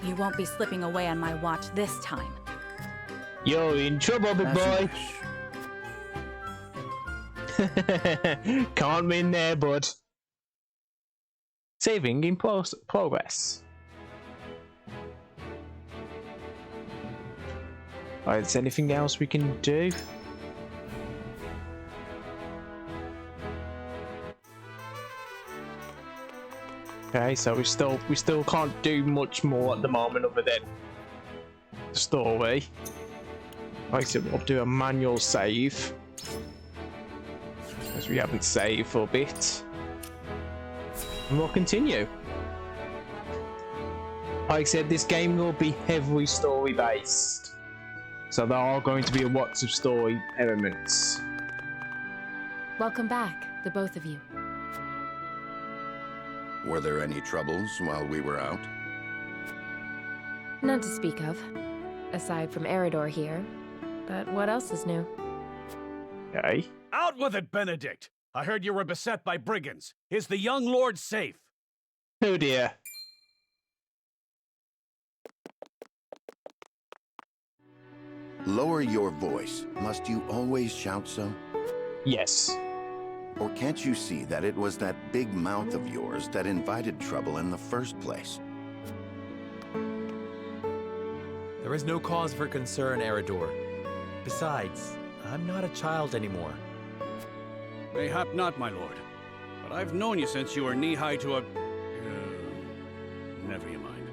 You won't be slipping away on my watch this time. You're in trouble, big boy. Can't win there, bud. Saving in progress. Alright, is there anything else we can do? Okay, so we still can't do much more at the moment other than the story. Like I said, we'll do a manual save, as we haven't saved for a bit. And we'll continue. Like I said, this game will be heavily story based. So there are going to be lots of story elements. Welcome back, the both of you. Were there any troubles while we were out? None to speak of, aside from Eridor here. But what else is new? Okay. Out with it, Benedict! I heard you were beset by brigands. Is the young lord safe? Oh dear. Lower your voice. Must you always shout so? Yes. Or can't you see that it was that big mouth of yours that invited trouble in the first place? There is no cause for concern, Eredor. Besides, I'm not a child anymore. Mayhap not, my lord. But I've known you since you were knee-high to a... never you mind.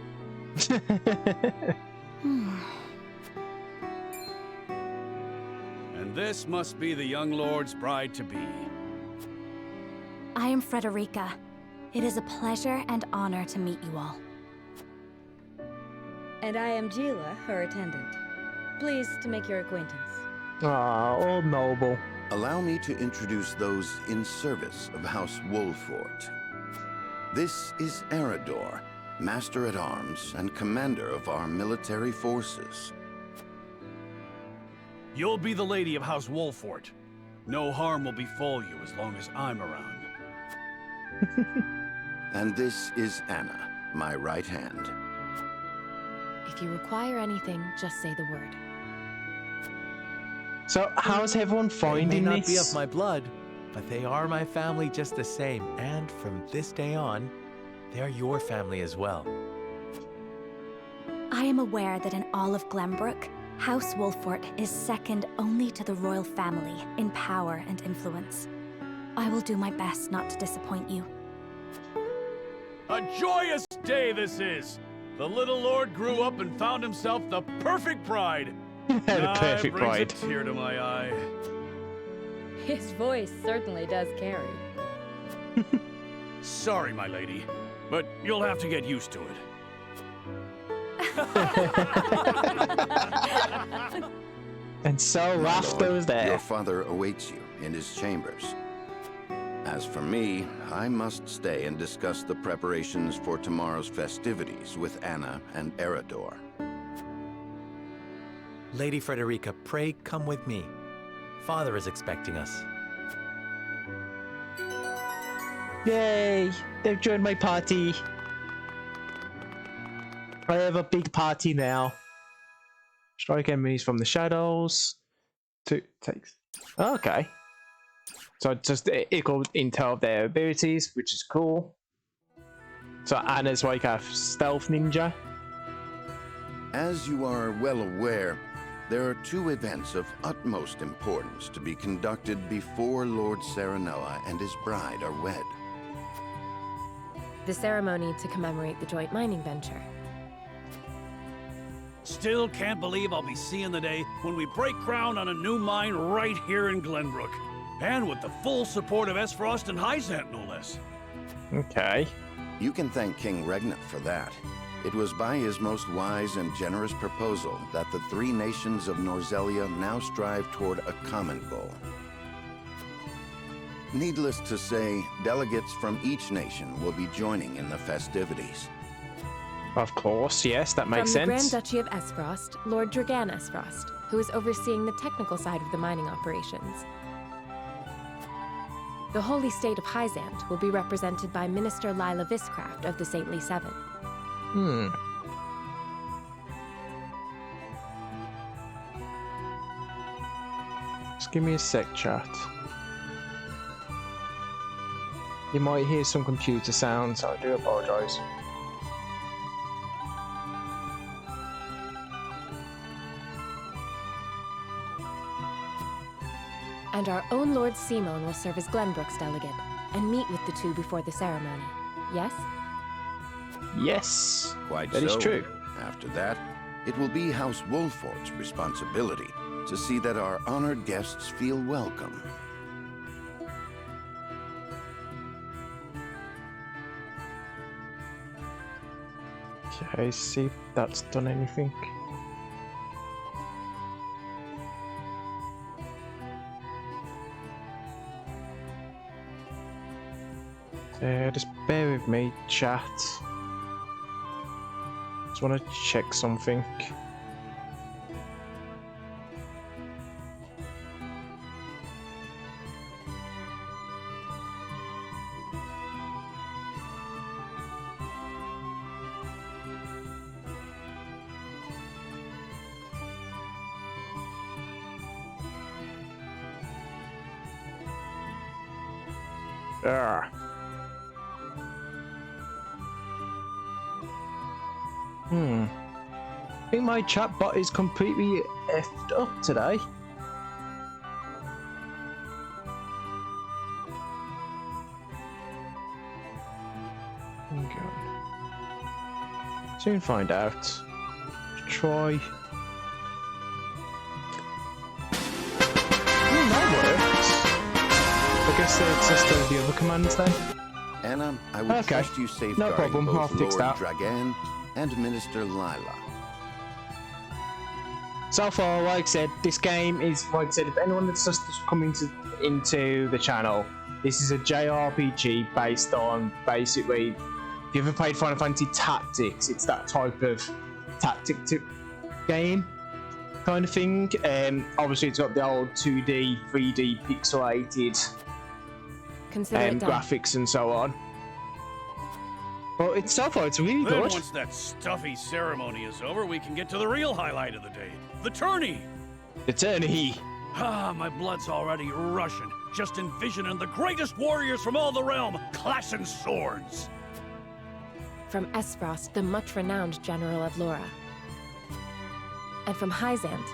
And this must be the young lord's bride-to-be. I am Frederica. It is a pleasure and honor to meet you all. And I am Gila, her attendant. Pleased to make your acquaintance. Ah, old noble. Allow me to introduce those in service of House Wolfort. This is Eredor, Master-at-Arms and Commander of our military forces. You'll be the lady of House Wolfort. No harm will befall you as long as I'm around. And this is Anna, my right hand. If you require anything, just say the word. So, how's everyone finding They may not this? be of my blood, but they are my family just the same. And from this day on, they are your family as well. I am aware that in all of Glenbrook, House Wolfort is second only to the royal family in power and influence. I will do my best not to disappoint you. A joyous day this is! The little lord grew up and found himself the perfect bride. The perfect bride. Brings a tear to my eye. His voice certainly does carry. Sorry, my lady, but you'll have to get used to it. And so laughter was there. Your father awaits you in his chambers. As for me, I must stay and discuss the preparations for tomorrow's festivities with Anna and Eredor. Lady Frederica, pray come with me. Father is expecting us. Yay! They've joined my party. I have a big party now. Strike enemies from the shadows. Takes. Okay. So just equal intel of their abilities, which is cool. So Anna's like a stealth ninja. As you are well aware, there are two events of utmost importance to be conducted before Lord Serenoa and his bride are wed. The ceremony to commemorate the joint mining venture. Still can't believe I'll be seeing the day when we break ground on a new mine right here in Glenbrook. And with the full support of Esfrost and Hyzant, no less. Okay. You can thank King Regnant for that. It was by his most wise and generous proposal that the three nations of Norzelia now strive toward a common goal. Needless to say, delegates from each nation will be joining in the festivities. Of course, yes, that makes From the sense. Grand Duchy of Esfrost, Lord Dragan Esfrost, who is overseeing the technical side of the mining operations. The Holy State of Hyzant will be represented by Minister Lila Viscraft of the Saintly Seven. Just give me a sec, chat. You might hear some computer sounds, I do apologise. And our own Lord Simon will serve as Glenbrook's delegate and meet with the two before the ceremony. Yes? Yes, Quite that so. is true. After that, it will be House Wolfort's responsibility to see that our honored guests feel welcome. Okay, see if that's done anything. Just bear with me, chat. Just want to check something. I think my chat bot is completely effed up today. Okay. Soon find out. Try. I guess it's just the other commands then. Anna, I would trust you safeguarding both Lord Dragan and Minister Lila. So far, like I said, this game is, like I said, if anyone that's just coming into the channel, this is a JRPG based on basically, if you ever played Final Fantasy Tactics, it's that type of tactic game kind of thing. Obviously, it's got the old 2D, 3D pixelated graphics and so on. But it's so far, it's really then good. Once that stuffy ceremony is over, we can get to the real highlight of the day. The tourney! The tourney! Ah, my blood's already rushing. Just envisioning the greatest warriors from all the realm clashing swords. From Esfrost, the much-renowned General of Lora. And from Hyzant,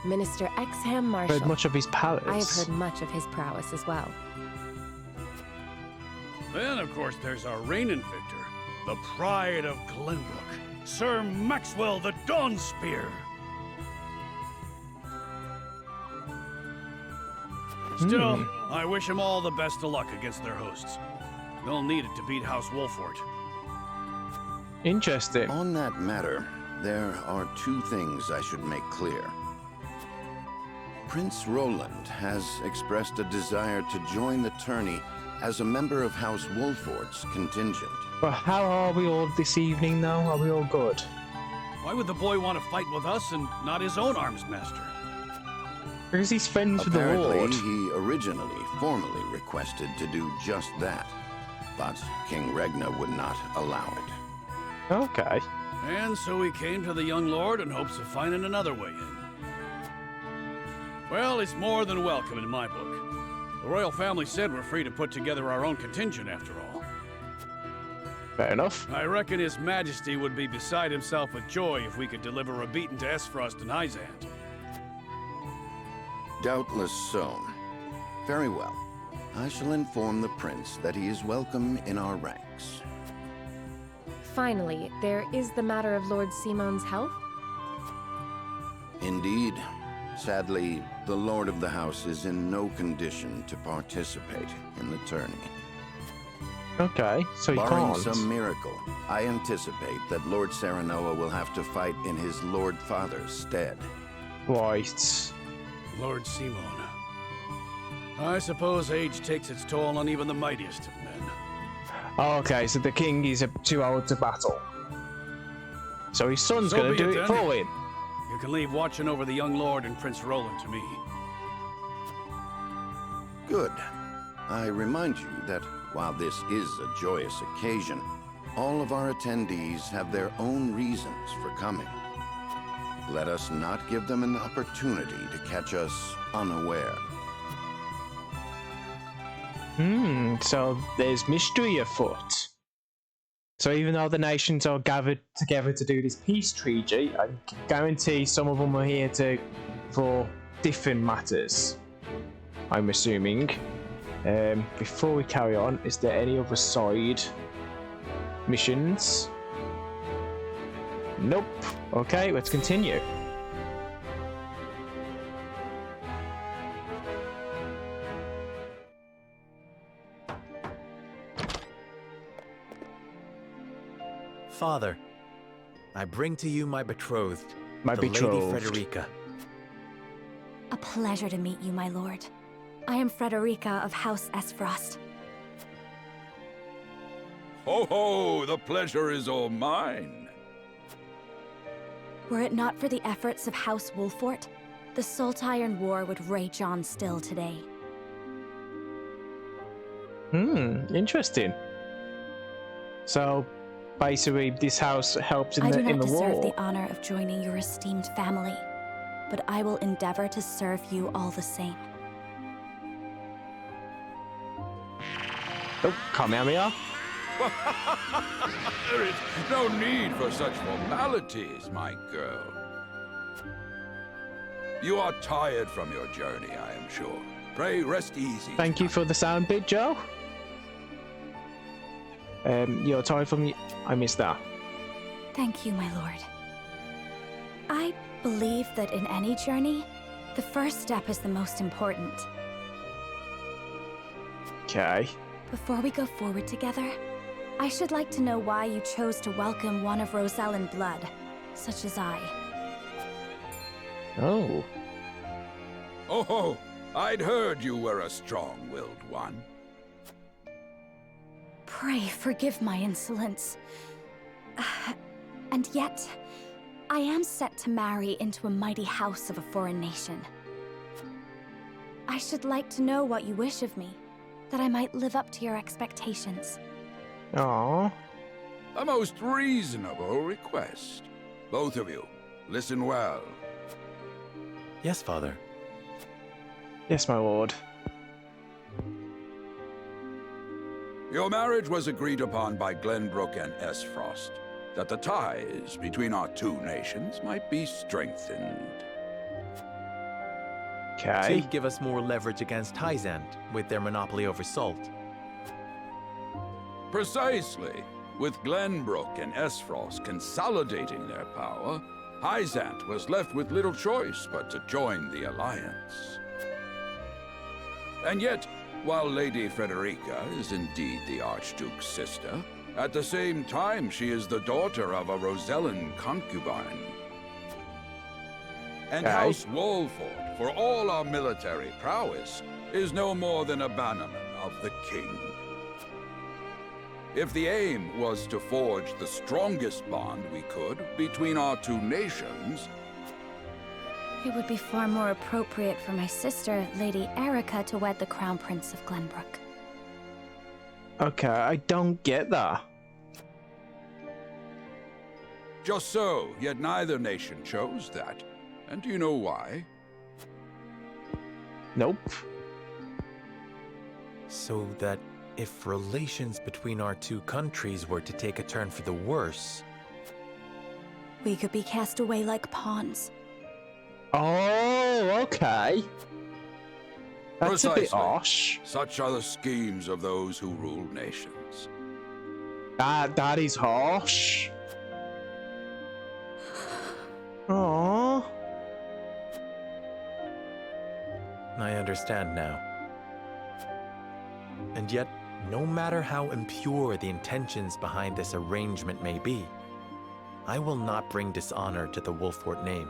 Minister Exham Marshal. Heard much of his palace. I have heard much of his prowess as well. Then, of course, there's our reigning victor, the pride of Glenbrook, Sir Maxwell the Dawnspear. Still, I wish him all the best of luck against their hosts. They'll need it to beat House Wolfort. Interesting. On that matter, there are two things I should make clear. Prince Roland has expressed a desire to join the tourney as a member of House Wolfort's contingent. But how are we all this evening now? Are we all good? Why would the boy want to fight with us and not his own arms master? Because he's friends with the Lord. Apparently, he originally formally requested to do just that, but King Regna would not allow it. Okay. And so he came to the young lord in hopes of finding another way in. Well, it's more than welcome in my book. The royal family said we're free to put together our own contingent after all. Fair enough. I reckon His Majesty would be beside himself with joy if we could deliver a beating to Esfrost and Hyzant. Doubtless so. Very well. I shall inform the prince that he is welcome in our ranks. Finally, there is the matter of Lord Simon's health? Indeed. Sadly, the Lord of the House is in no condition to participate in the tourney. Okay, so you Barring can't. some miracle, I anticipate that Lord Serenoa will have to fight in his Lord Father's stead. Right. Lord Simon. I suppose age takes its toll on even the mightiest of men. Okay, so the king is too old to battle. So his son's going to do it for him. You can leave watching over the young lord and Prince Roland to me. Good. I remind you that while this is a joyous occasion, all of our attendees have their own reasons for coming. Let us not give them an opportunity to catch us unaware. So there's mystery afoot. So even though the nations are gathered together to do this peace treaty, I guarantee some of them are here for different matters. I'm assuming. Before we carry on, is there any other side missions? Nope. Okay, let's continue. Father, I bring to you my betrothed, the Lady Frederica. A pleasure to meet you, my lord. I am Frederica of House Esfrost. Ho ho! The pleasure is all mine. Were it not for the efforts of House Wolfort, the Saltiron War would rage on still today. Interesting. So, basically, this house helps in I the do not war. deserve the honor of joining your esteemed family, but I will endeavor to serve you all the same. Oh, Kamehameha. There is no need for such formalities, my girl. You are tired from your journey, I am sure. Pray rest easy. Thank you for the sound bit, Joe. You're tired from me. I missed that. Thank you, my lord. I believe that in any journey, the first step is the most important. Okay. Before we go forward together, I should like to know why you chose to welcome one of Rosellan blood, such as I. Oh. Oh, I'd heard you were a strong-willed one. Pray forgive my insolence. And yet, I am set to marry into a mighty house of a foreign nation. I should like to know what you wish of me, that I might live up to your expectations. Aww. A most reasonable request. Both of you, listen well. Yes, Father. Yes, my lord. Your marriage was agreed upon by Glenbrook and Esfrost, that the ties between our two nations might be strengthened. Okay. To give us more leverage against Hyzant with their monopoly over salt. Precisely. With Glenbrook and Esfrost consolidating their power, Hyzant was left with little choice but to join the alliance. And yet, while Lady Frederica is indeed the Archduke's sister, at the same time she is the daughter of a Rosellan concubine. And House Wolford, for all our military prowess, is no more than a bannerman of the king. If the aim was to forge the strongest bond we could between our two nations, it would be far more appropriate for my sister, Lady Erica, to wed the Crown Prince of Glenbrook. Okay, I don't get that. Just so, yet neither nation chose that. And do you know why? Nope. So that if relations between our two countries were to take a turn for the worse... we could be cast away like pawns. Oh, okay. That's Precisely. a bit harsh. Such are the schemes of those who rule nations. That is harsh. Aww. I understand now. And yet, no matter how impure the intentions behind this arrangement may be, I will not bring dishonor to the Wolfort name.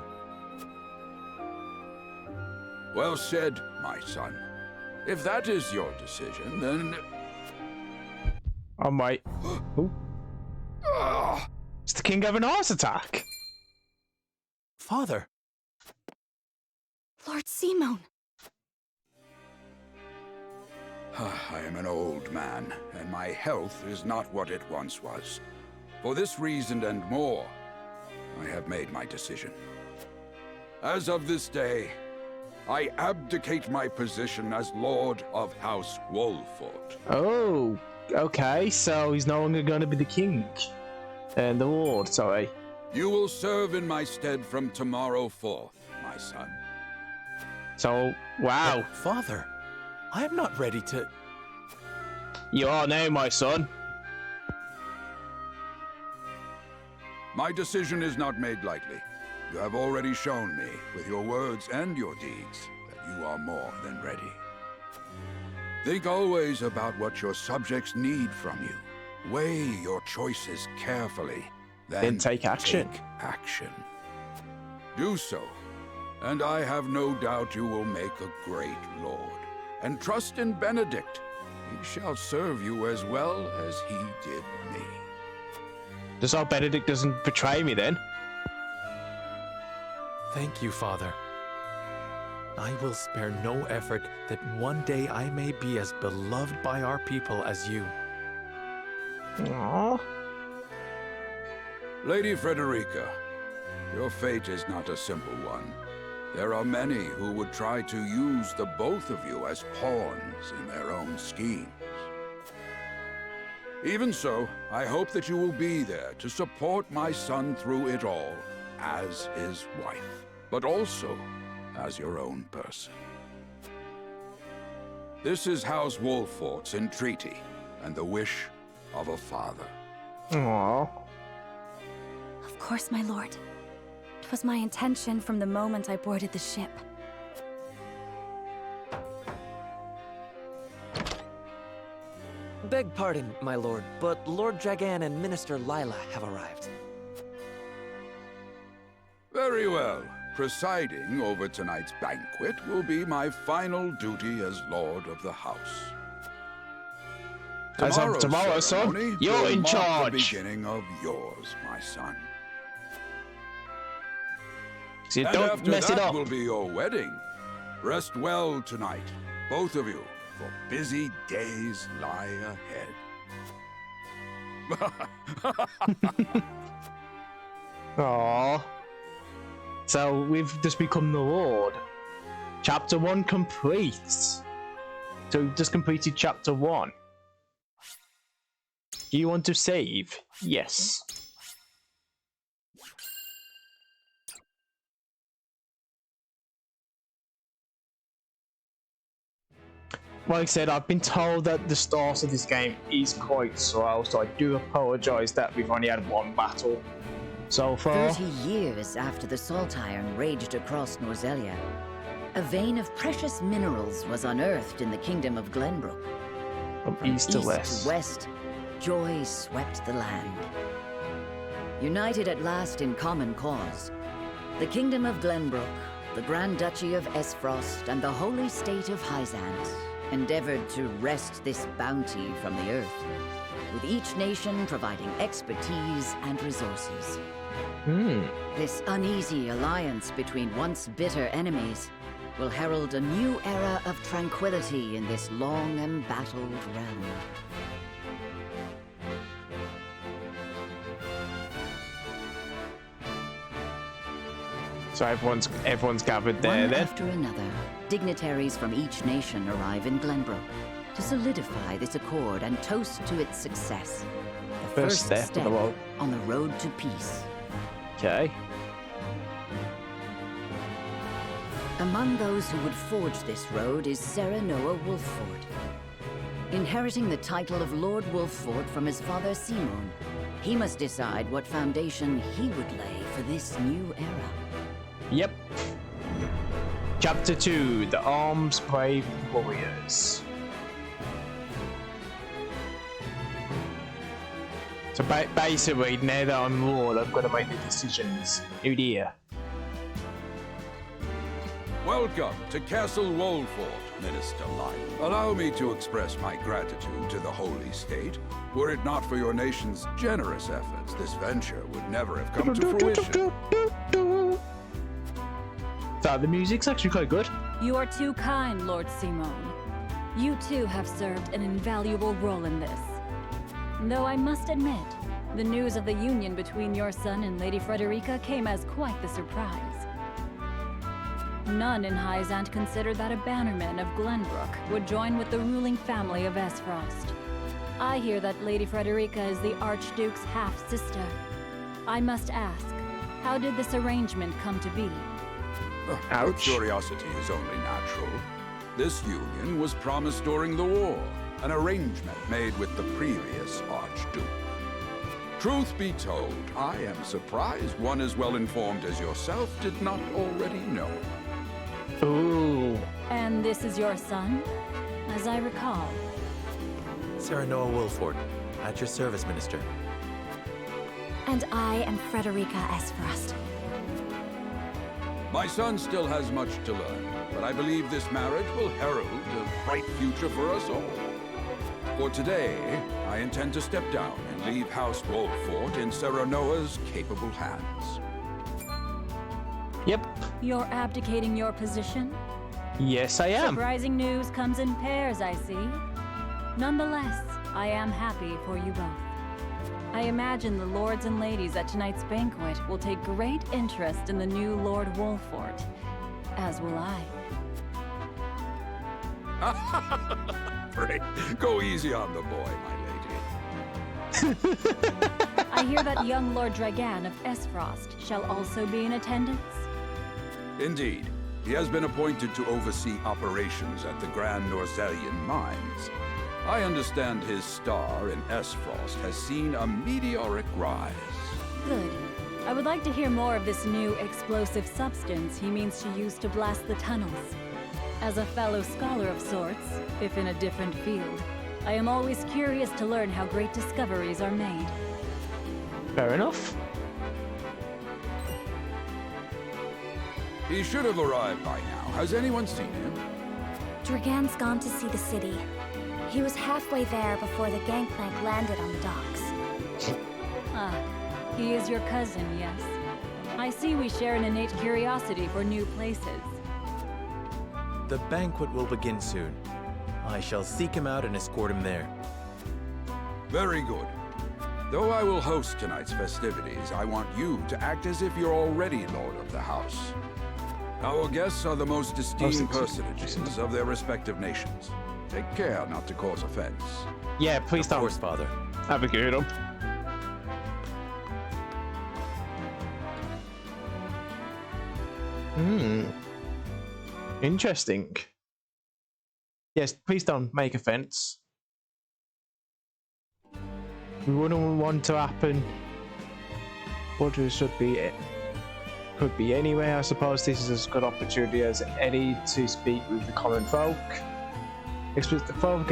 Well said, my son. If that is your decision, then... Oh my... Ooh. Is the king having a heart attack? Father! Lord Simon! I am an old man, and my health is not what it once was. For this reason and more, I have made my decision. As of this day, I abdicate my position as Lord of House Wolfort. Oh, okay, so he's no longer going to be the king. And the lord, sorry. You will serve in my stead from tomorrow forth, my son. So, wow. But, Father, I am not ready to... You are now, my son. My decision is not made lightly. You have already shown me, with your words and your deeds, that you are more than ready. Think always about what your subjects need from you. Weigh your choices carefully, then take action. Do so, and I have no doubt you will make a great lord. And trust in Benedict. He shall serve you as well as he did me. Just hope Benedict doesn't betray me then. Thank you, Father. I will spare no effort that one day I may be as beloved by our people as you. Aww. Lady Frederica, your fate is not a simple one. There are many who would try to use the both of you as pawns in their own schemes. Even so, I hope that you will be there to support my son through it all, as his wife, but also as your own person. This is House Wolfort's entreaty, and the wish of a father. Aww. Of course, my lord. 'Twas my intention from the moment I boarded the ship. Beg pardon, my lord, but Lord Jagan and Minister Lila have arrived. Very well. Presiding over tonight's banquet will be my final duty as Lord of the House. As of tomorrow, son, ceremony you're will in mark charge. The beginning of yours, my son. So And don't after mess that it up. will be your wedding. Rest well tonight, both of you, for busy days lie ahead. Aww. So we've just become the Lord. Chapter 1 complete. So we've just completed chapter 1. Do you want to save? Yes. Like I said, I've been told that the start of this game is quite slow, so I do apologise that we've only had one battle so far. 30 years after the Salt Iron raged across Norzelia, a vein of precious minerals was unearthed in the kingdom of Glenbrook. From east to west, joy swept the land. United at last in common cause, the kingdom of Glenbrook, the Grand Duchy of Esfrost, and the holy state of Hyzant endeavored to wrest this bounty from the earth, with each nation providing expertise and resources. This uneasy alliance between once bitter enemies will herald a new era of tranquility in this long embattled realm. So everyone's gathered there One then. after another, dignitaries from each nation arrive in Glenbrook to solidify this accord and toast to its success. The First step on the road to peace. Okay. Among those who would forge this road is Serenoa Wolffort. Inheriting the title of Lord Wolffort from his father Simon, he must decide what foundation he would lay for this new era. Yep. Chapter 2, The Arms Brave Warriors. So basically, now that I'm Lord, I've got to make the decisions. Oh dear. Welcome to Castle Wolfort, Minister Lyle. Allow me to express my gratitude to the Holy State. Were it not for your nation's generous efforts, this venture would never have come to fruition. So the music's actually quite good. You are too kind, Lord Simon. You too have served an invaluable role in this. Though I must admit, the news of the union between your son and Lady Frederica came as quite the surprise. None in Hyzant considered that a bannerman of Glenbrook would join with the ruling family of Esfrost. I hear that Lady Frederica is the Archduke's half-sister. I must ask, how did this arrangement come to be? Your curiosity is only natural. This union was promised during the war, an arrangement made with the previous Archduke. Truth be told, I am surprised one as well informed as yourself did not already know. Ooh. And this is your son, as I recall. Serenoa Wolffort, at your service, Minister. And I am Frederica Esfrost. My son still has much to learn, but I believe this marriage will herald a bright future for us all. For today, I intend to step down and leave House Wolffort in Serenoa's capable hands. Yep. You're abdicating your position? Yes, I am. Surprising news comes in pairs, I see. Nonetheless, I am happy for you both. I imagine the lords and ladies at tonight's banquet will take great interest in the new Lord Wolffort, as will I. Pray, go easy on the boy, my lady. I hear that young Lord Dragan of Esfrost shall also be in attendance. Indeed. He has been appointed to oversee operations at the Grand Norselian mines. I understand his star in Esfrost has seen a meteoric rise. Good. I would like to hear more of this new explosive substance he means to use to blast the tunnels. As a fellow scholar of sorts, if in a different field, I am always curious to learn how great discoveries are made. Fair enough. He should have arrived by now. Has anyone seen him? Dragan's gone to see the city. He was halfway there before the gangplank landed on the docks. Ah, he is your cousin, yes. I see we share an innate curiosity for new places. The banquet will begin soon. I shall seek him out and escort him there. Very good. Though I will host tonight's festivities, I want you to act as if you're already Lord of the House. Our guests are the most esteemed personages of their respective nations. Take care not to cause offense. Yeah, please don't. Of course, Father. Have a good one. Interesting. Yes, please don't make offense. We wouldn't want to happen. But it should be it. Could be anyway. I suppose this is as good opportunity as any to speak with the common folk. Expect the folk.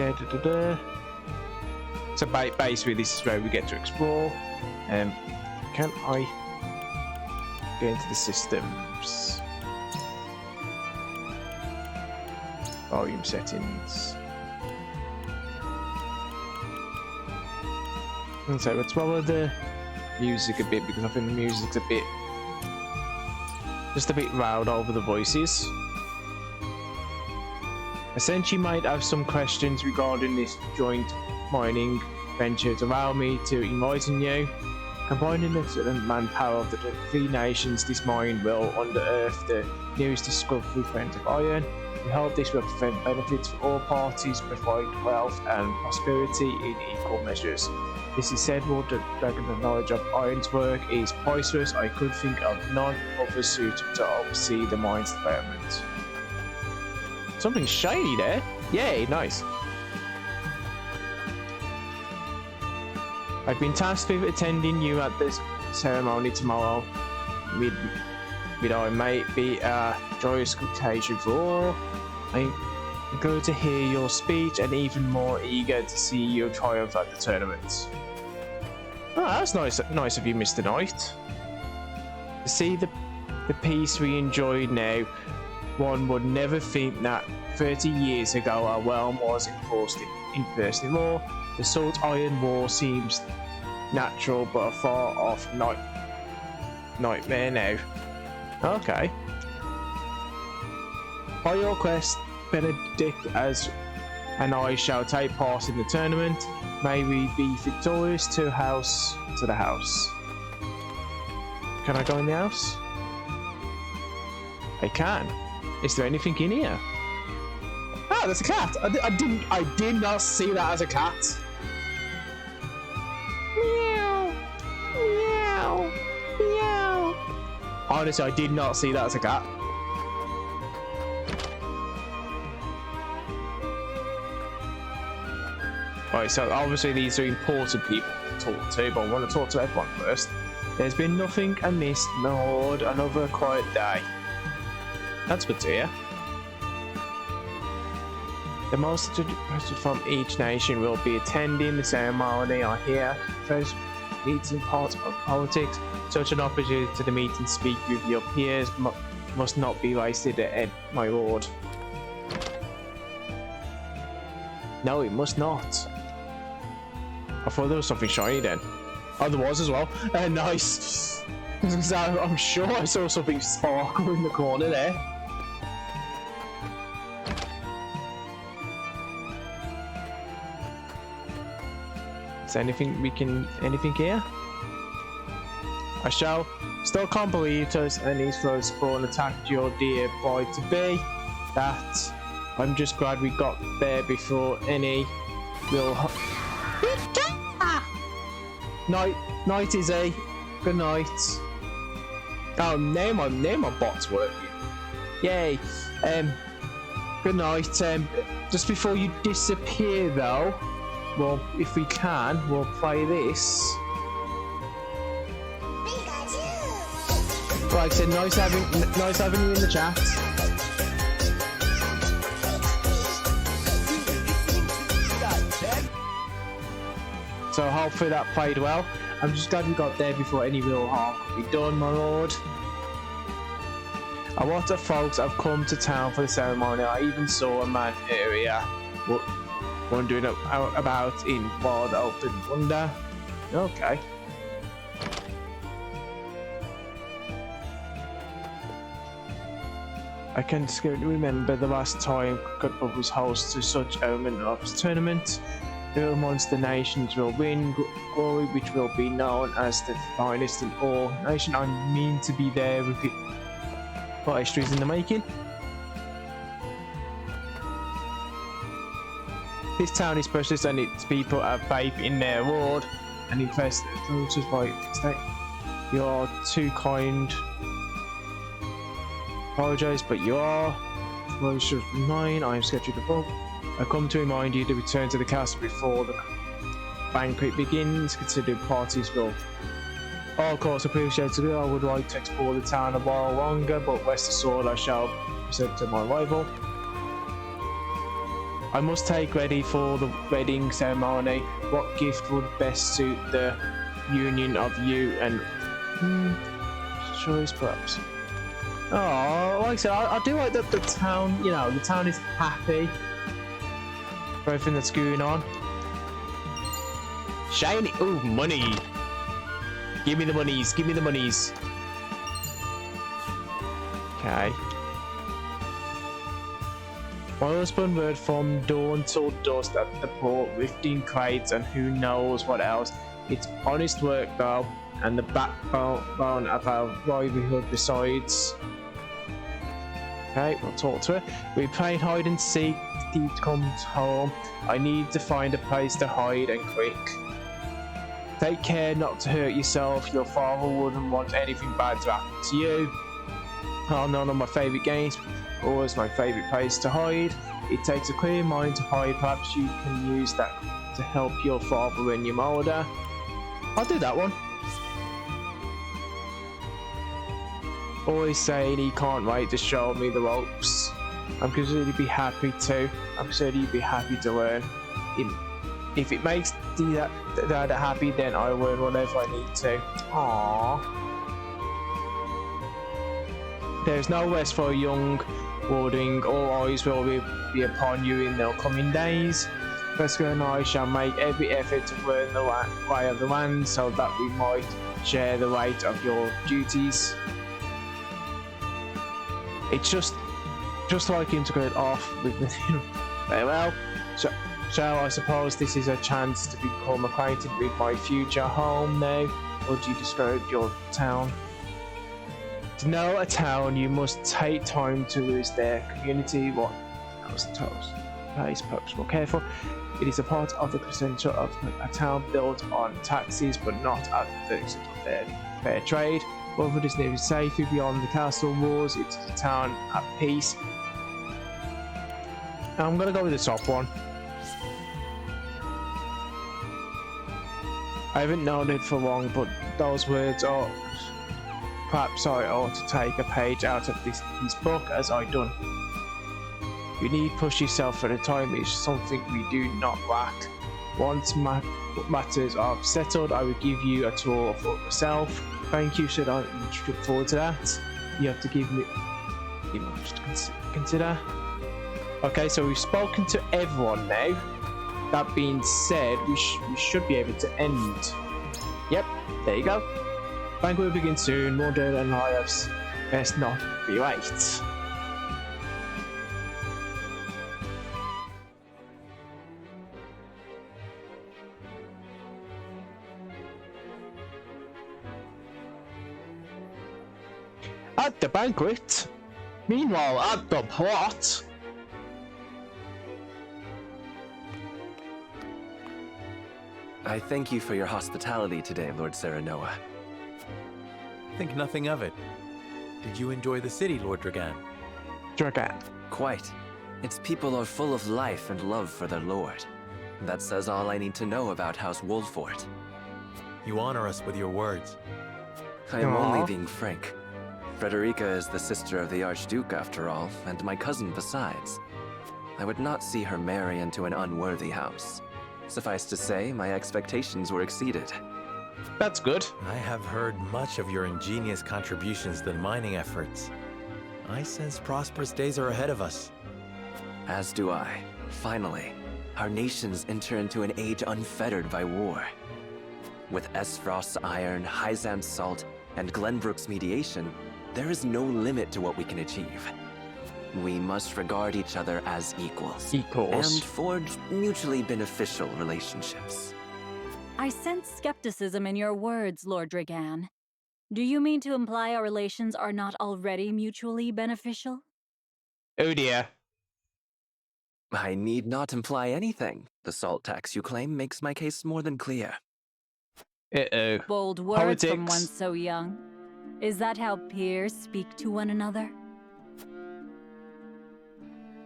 So basically, this is where we get to explore. Can I get into the systems? Volume settings. And so let's lower the music a bit because I think the music's a bit just a bit loud over the voices. Essentially, might have some questions regarding this joint mining venture. To allow me to enlighten you. Combining the excellent manpower of the three nations, this mine will unearth the newest discovery of iron. We hope this will prevent benefits for all parties, provide wealth and prosperity in equal measures. This is said, Lord Dragan, the knowledge of iron's work is priceless. I could think of none other suitable to oversee the mine's development. Something shiny there. Yay, nice. I've been tasked with attending you at this ceremony tomorrow. With I may be a joyous occasion for all. I'm going to hear your speech and even more eager to see your triumph at the tournament. Oh, that's nice of you, Mr. Knight. To see the peace we enjoy now, one would never think that 30 years ago our realm was enforced in law. The Salt Iron War seems natural but a far off nightmare now. Okay. By your quest, Benedict and I shall take part in the tournament. May we be victorious to the house. Can I go in the house? I can. Is there anything in here? Ah, there's a cat. I did not see that as a cat. Meow, meow, meow. Honestly, I did not see that as a cat. Right, so obviously these are important people to talk to, but I want to talk to everyone first. There's been nothing amiss, my lord. Another quiet day. That's good to hear. The most interested from each nation will be attending the ceremony. I hear first meeting parts of politics. Such an opportunity to meet and speak with your peers must not be wasted, my lord. No, it must not. I thought there was something shiny then. Oh, there was as well. Nice. I'm sure I saw something sparkle in the corner there. Is there anything here? I shall. Still can't believe us and these flows spawn attacked your dear bride-to-be. That. I'm just glad we got there before any will. Night, Izzy. Good night. Oh, now my bot's working. Yay. Good night. Just before you disappear, though, well, if we can, we'll play this. Like I said, nice having you in the chat. So hopefully that played well. I'm just glad we got there before any real harm could be done, my lord. A lot of folks have come to town for the ceremony. I even saw a man earlier wandering about in wild open wonder. Okay. I can scarcely remember the last time Glennbrook was host to such a monotonous tournament. The monster nations will win glory, which will be known as the finest in all nation. I mean to be there with it for history's in the making. This town is precious and its people have faith in their lord and invest their just by mistake. You are too kind. Apologize, but you are. Well, should mine. I am scheduled to vote. I come to remind you to return to the castle before the banquet begins. Consider parties will. Of course, appreciated. I would like to explore the town a while longer, but rest assured I shall present to my rival. I must take ready for the wedding ceremony. What gift would best suit the union of you and choice, perhaps? Oh, like I said, I do like that the town. You know, the town is happy. Everything that's going on. Shiny. Ooh, money. Give me the monies. Give me the monies. Okay. My husband worked from dawn till dusk at the port, lifting crates and who knows what else. It's honest work though, and the backbone of our livelihood besides. Okay, we'll talk to her. We played hide and seek. Thief comes home. I need to find a place to hide and quick. Take care not to hurt yourself. Your father wouldn't want anything bad to happen to you. Oh, none of my favourite games. Always my favourite place to hide. It takes a clear mind to hide. Perhaps you can use that to help your father when you're older. I'll do that one. Always saying he can't wait to show me the ropes. I'm sure he'd be happy to. I'm sure he'd be happy to learn. If it makes Dad happy, then I learn whatever I need to. Aww. There's no rest for a young warding. All eyes will be upon you in the coming days. Vesca and I shall make every effort to learn the way of the land, so that we might share the weight of your duties. It's just like integrate off with the very well. So I suppose this is a chance to become acquainted with my future home now. Would you describe your town? To know a town, you must take time to lose their community. What else toast? Place perhaps more careful. It is a part of the center of a town built on taxes, but not at the expense of their fair trade. Whether it is nearly safely beyond the castle walls, it's a town at peace. I'm gonna go with the top one. I haven't known it for long, but those words are. Perhaps I ought to take a page out of his book, as I done. You need push yourself for the time is something we do not lack. Once matters are settled, I will give you a tour for yourself. Thank you, should I look forward to that? You have to give me much to consider. Okay, so we've spoken to everyone now. That being said, we should be able to end. Yep, there you go. Banquet will begin soon. More dead and lives. Best not be late. At the banquet. Meanwhile, at the plot. I thank you for your hospitality today, Lord Serenoa. Think nothing of it. Did you enjoy the city, Lord Dragan? Dragan. Quite. Its people are full of life and love for their lord. That says all I need to know about House Wolffort. You honor us with your words. I am only being frank. Frederica is the sister of the Archduke, after all, and my cousin besides. I would not see her marry into an unworthy house. Suffice to say, my expectations were exceeded. That's good. I have heard much of your ingenious contributions to the mining efforts. I sense prosperous days are ahead of us. As do I. Finally, our nations enter into an age unfettered by war. With Esfrost's iron, Hyzant's salt, and Glenbrook's mediation, there is no limit to what we can achieve. We must regard each other as equals. And forge mutually beneficial relationships. I sense skepticism in your words, Lord Dragan. Do you mean to imply our relations are not already mutually beneficial? Oh dear. I need not imply anything. The salt tax you claim makes my case more than clear. Uh-oh. Bold words from one so young. Is that how peers speak to one another?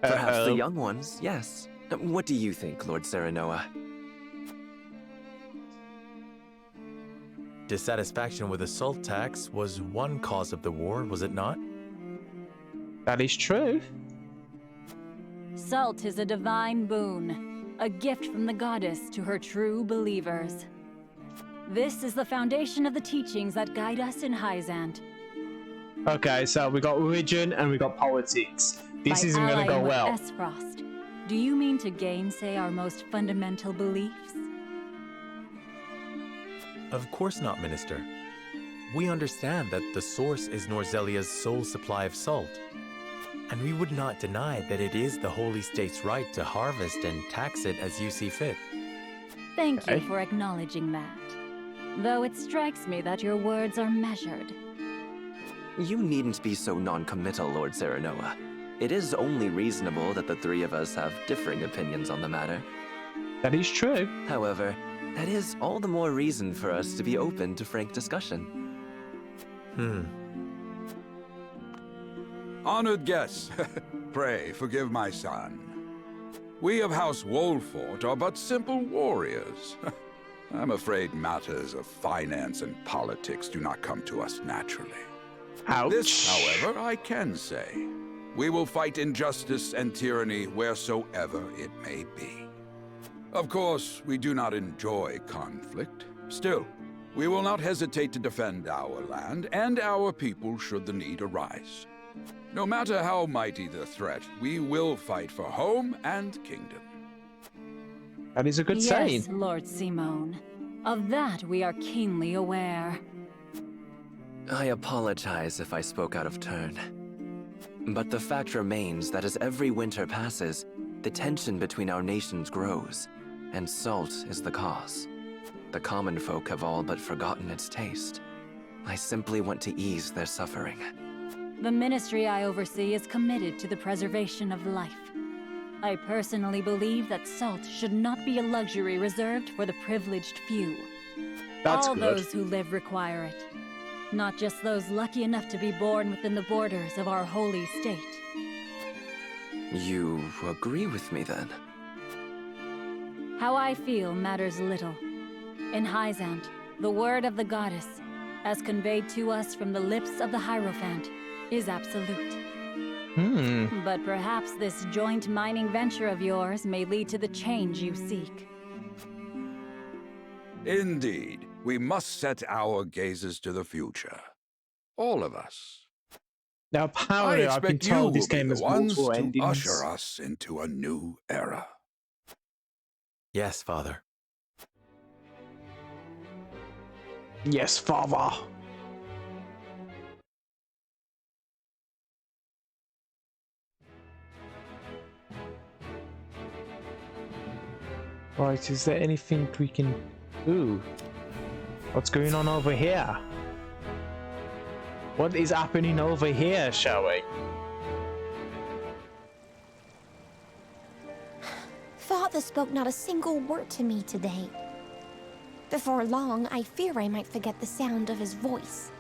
Perhaps the young ones, yes. What do you think, Lord Serenoa? Dissatisfaction with the salt tax was one cause of the war, was it not? That is true. Salt is a divine boon, a gift from the goddess to her true believers. This is the foundation of the teachings that guide us in Hyzant. Okay, so we got religion and we got politics. This isn't going to go well. Esfrost, do you mean to gainsay our most fundamental beliefs? Of course not, Minister. We understand that the source is Norzelia's sole supply of salt. And we would not deny that it is the Holy State's right to harvest and tax it as you see fit. Thank you for acknowledging that. Though it strikes me that your words are measured. You needn't be so non-committal, Lord Serenoa. It is only reasonable that the three of us have differing opinions on the matter. That is true. However, that is all the more reason for us to be open to frank discussion. Honored guests, pray forgive my son. We of House Wolffort are but simple warriors. I'm afraid matters of finance and politics do not come to us naturally. Ouch. This, however, I can say. We will fight injustice and tyranny wheresoever it may be. Of course, we do not enjoy conflict. Still, we will not hesitate to defend our land and our people should the need arise. No matter how mighty the threat, we will fight for home and kingdom. That is a good saying. Yes, Lord Simone. Of that we are keenly aware. I apologize if I spoke out of turn. But the fact remains that as every winter passes, the tension between our nations grows, and salt is the cause. The common folk have all but forgotten its taste. I simply want to ease their suffering. The ministry I oversee is committed to the preservation of life. I personally believe that salt should not be a luxury reserved for the privileged few. That's all good. Those who live require it. Not just those lucky enough to be born within the borders of our holy state. You agree with me, then? How I feel matters little. In Hyzant, the word of the goddess, as conveyed to us from the lips of the Hierophant, is absolute. But perhaps this joint mining venture of yours may lead to the change you seek. Indeed, we must set our gazes to the future. All of us. Now, apparently, I've been told this game has multiple to endings. usher us into a new era. Yes, Father. Yes, Father. Right, is there anything we can do? What's going on over here? What is happening over here, shall we? Father spoke not a single word to me today. Before long, I fear I might forget the sound of his voice.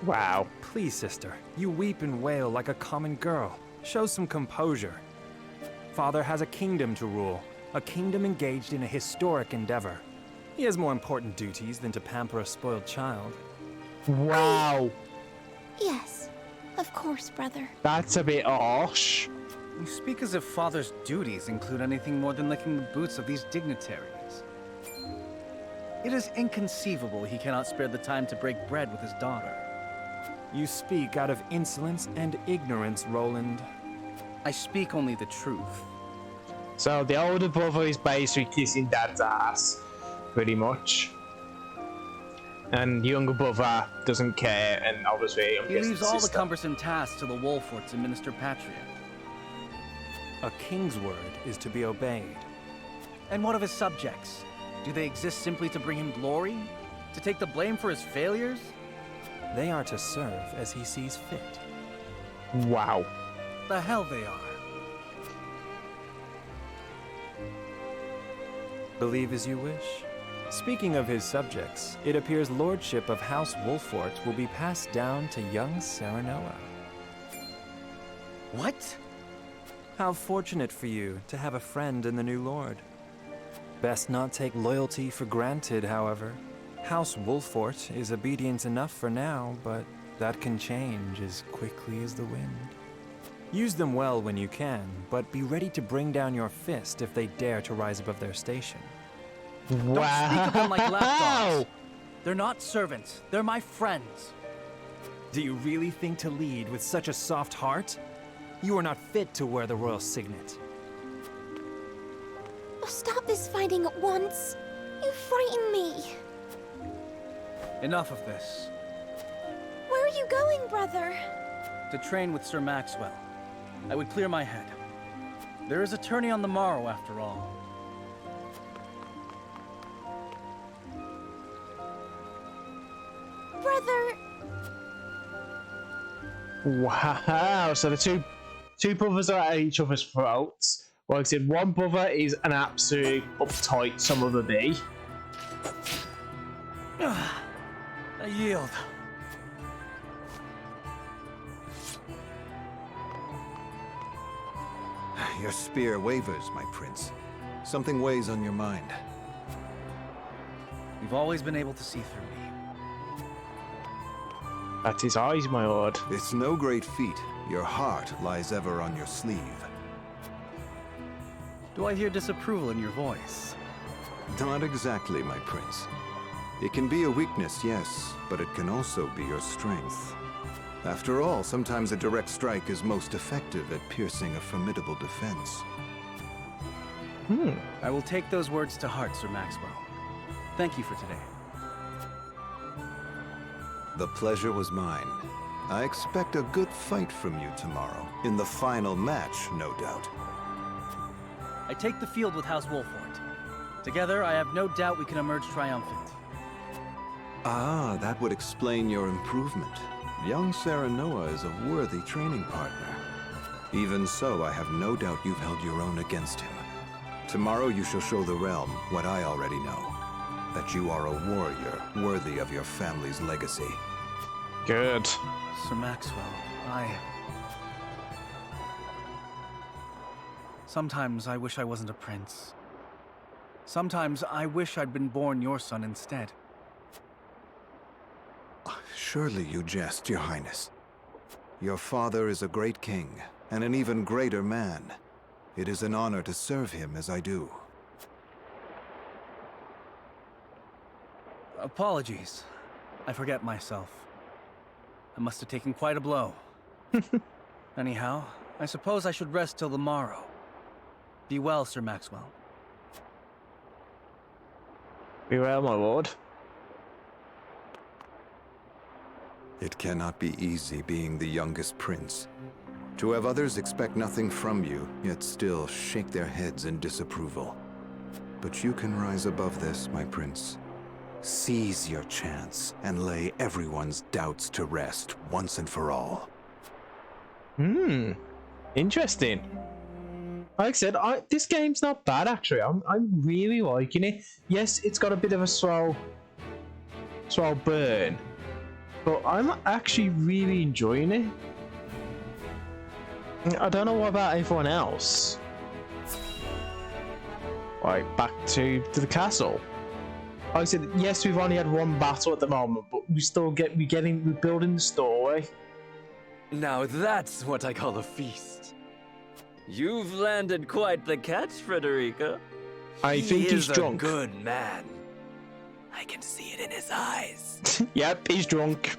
Wow. Please, sister, you weep and wail like a common girl. Show some composure. Father has a kingdom to rule, a kingdom engaged in a historic endeavor. He has more important duties than to pamper a spoiled child. Wow. Yes, of course, brother. That's a bit harsh. You speak as if Father's duties include anything more than licking the boots of these dignitaries. It is inconceivable he cannot spare the time to break bread with his daughter. You speak out of insolence and ignorance, Roland. I speak only the truth. So the older brother is basically kissing dad's ass, pretty much. And the younger brother doesn't care, and obviously he leaves all the cumbersome tasks to the Wolforts and Minister Patria. A king's word is to be obeyed. And what of his subjects? Do they exist simply to bring him glory? To take the blame for his failures? They are to serve as he sees fit. Wow. The hell they are. Believe as you wish. Speaking of his subjects, it appears lordship of House Wolfort will be passed down to young Serenoa. What? How fortunate for you to have a friend in the new lord. Best not take loyalty for granted, however. House Wolfort is obedient enough for now, but that can change as quickly as the wind. Use them well when you can, but be ready to bring down your fist if they dare to rise above their station. Wow. Don't speak of them like lapdogs. They're not servants. They're my friends. Do you really think to lead with such a soft heart? You are not fit to wear the royal signet. Oh, stop this fighting at once. You frighten me. Enough of this. Where are you going, brother? To train with Sir Maxwell. I would clear my head. There is a tourney on the morrow, after all. Brother! Wow, so the two brothers are at each other's throats. Like I said, one brother is an absolute uptight son of a bee. I yield. Your spear wavers, my prince. Something weighs on your mind. You've always been able to see through me. That's his eyes, my lord. It's no great feat. Your heart lies ever on your sleeve. Do I hear disapproval in your voice? Not exactly, my prince. It can be a weakness, yes, but it can also be your strength. After all, sometimes a direct strike is most effective at piercing a formidable defense. I will take those words to heart, Sir Maxwell. Thank you for today. The pleasure was mine. I expect a good fight from you tomorrow. In the final match, no doubt. I take the field with House Wolfort. Together, I have no doubt we can emerge triumphant. Ah, that would explain your improvement. Young Serenoa is a worthy training partner. Even so, I have no doubt you've held your own against him. Tomorrow you shall show the realm what I already know. That you are a warrior worthy of your family's legacy. Good. Sir Maxwell, Sometimes I wish I wasn't a prince. Sometimes I wish I'd been born your son instead. Surely you jest, Your Highness. Your father is a great king, and an even greater man. It is an honor to serve him as I do. Apologies. I forget myself. I must have taken quite a blow. Anyhow, I suppose I should rest till the morrow. Be well, Sir Maxwell. Be well, my lord. It cannot be easy being the youngest prince. To have others expect nothing from you, yet still shake their heads in disapproval. But you can rise above this, my prince. Seize your chance and lay everyone's doubts to rest once and for all. Interesting. Like I said, this game's not bad actually. I'm really liking it. Yes, it's got a bit of a slow burn, but I'm actually really enjoying it. I don't know what about everyone else. Right, back to the castle. Like I said, yes, we've only had one battle at the moment, but we're building the story. Now that's what I call a feast. You've landed quite the catch, Frederica. I think he's drunk. He is a good man. I can see it in his eyes. Yep, he's drunk.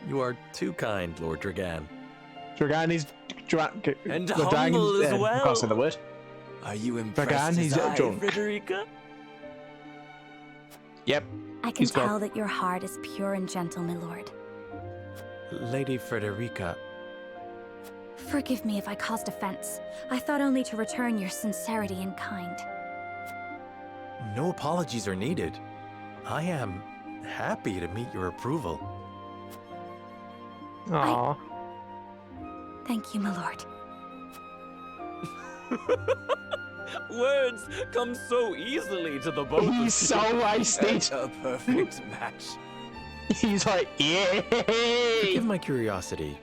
You are too kind, Lord Dragan. Dragan is drunk. And humble as well. I can't say the word. Are you impressed Dragan, he's drunk. Frederica? Yep. I can tell that your heart is pure and gentle, my lord. Lady Frederica. Forgive me if I caused offense. I thought only to return your sincerity and kind. No apologies are needed. I am happy to meet your approval. Aww. Thank you, my lord. Words come so easily to the both of you. He's so wasted. It's a perfect match. He's like, yay! Forgive my curiosity.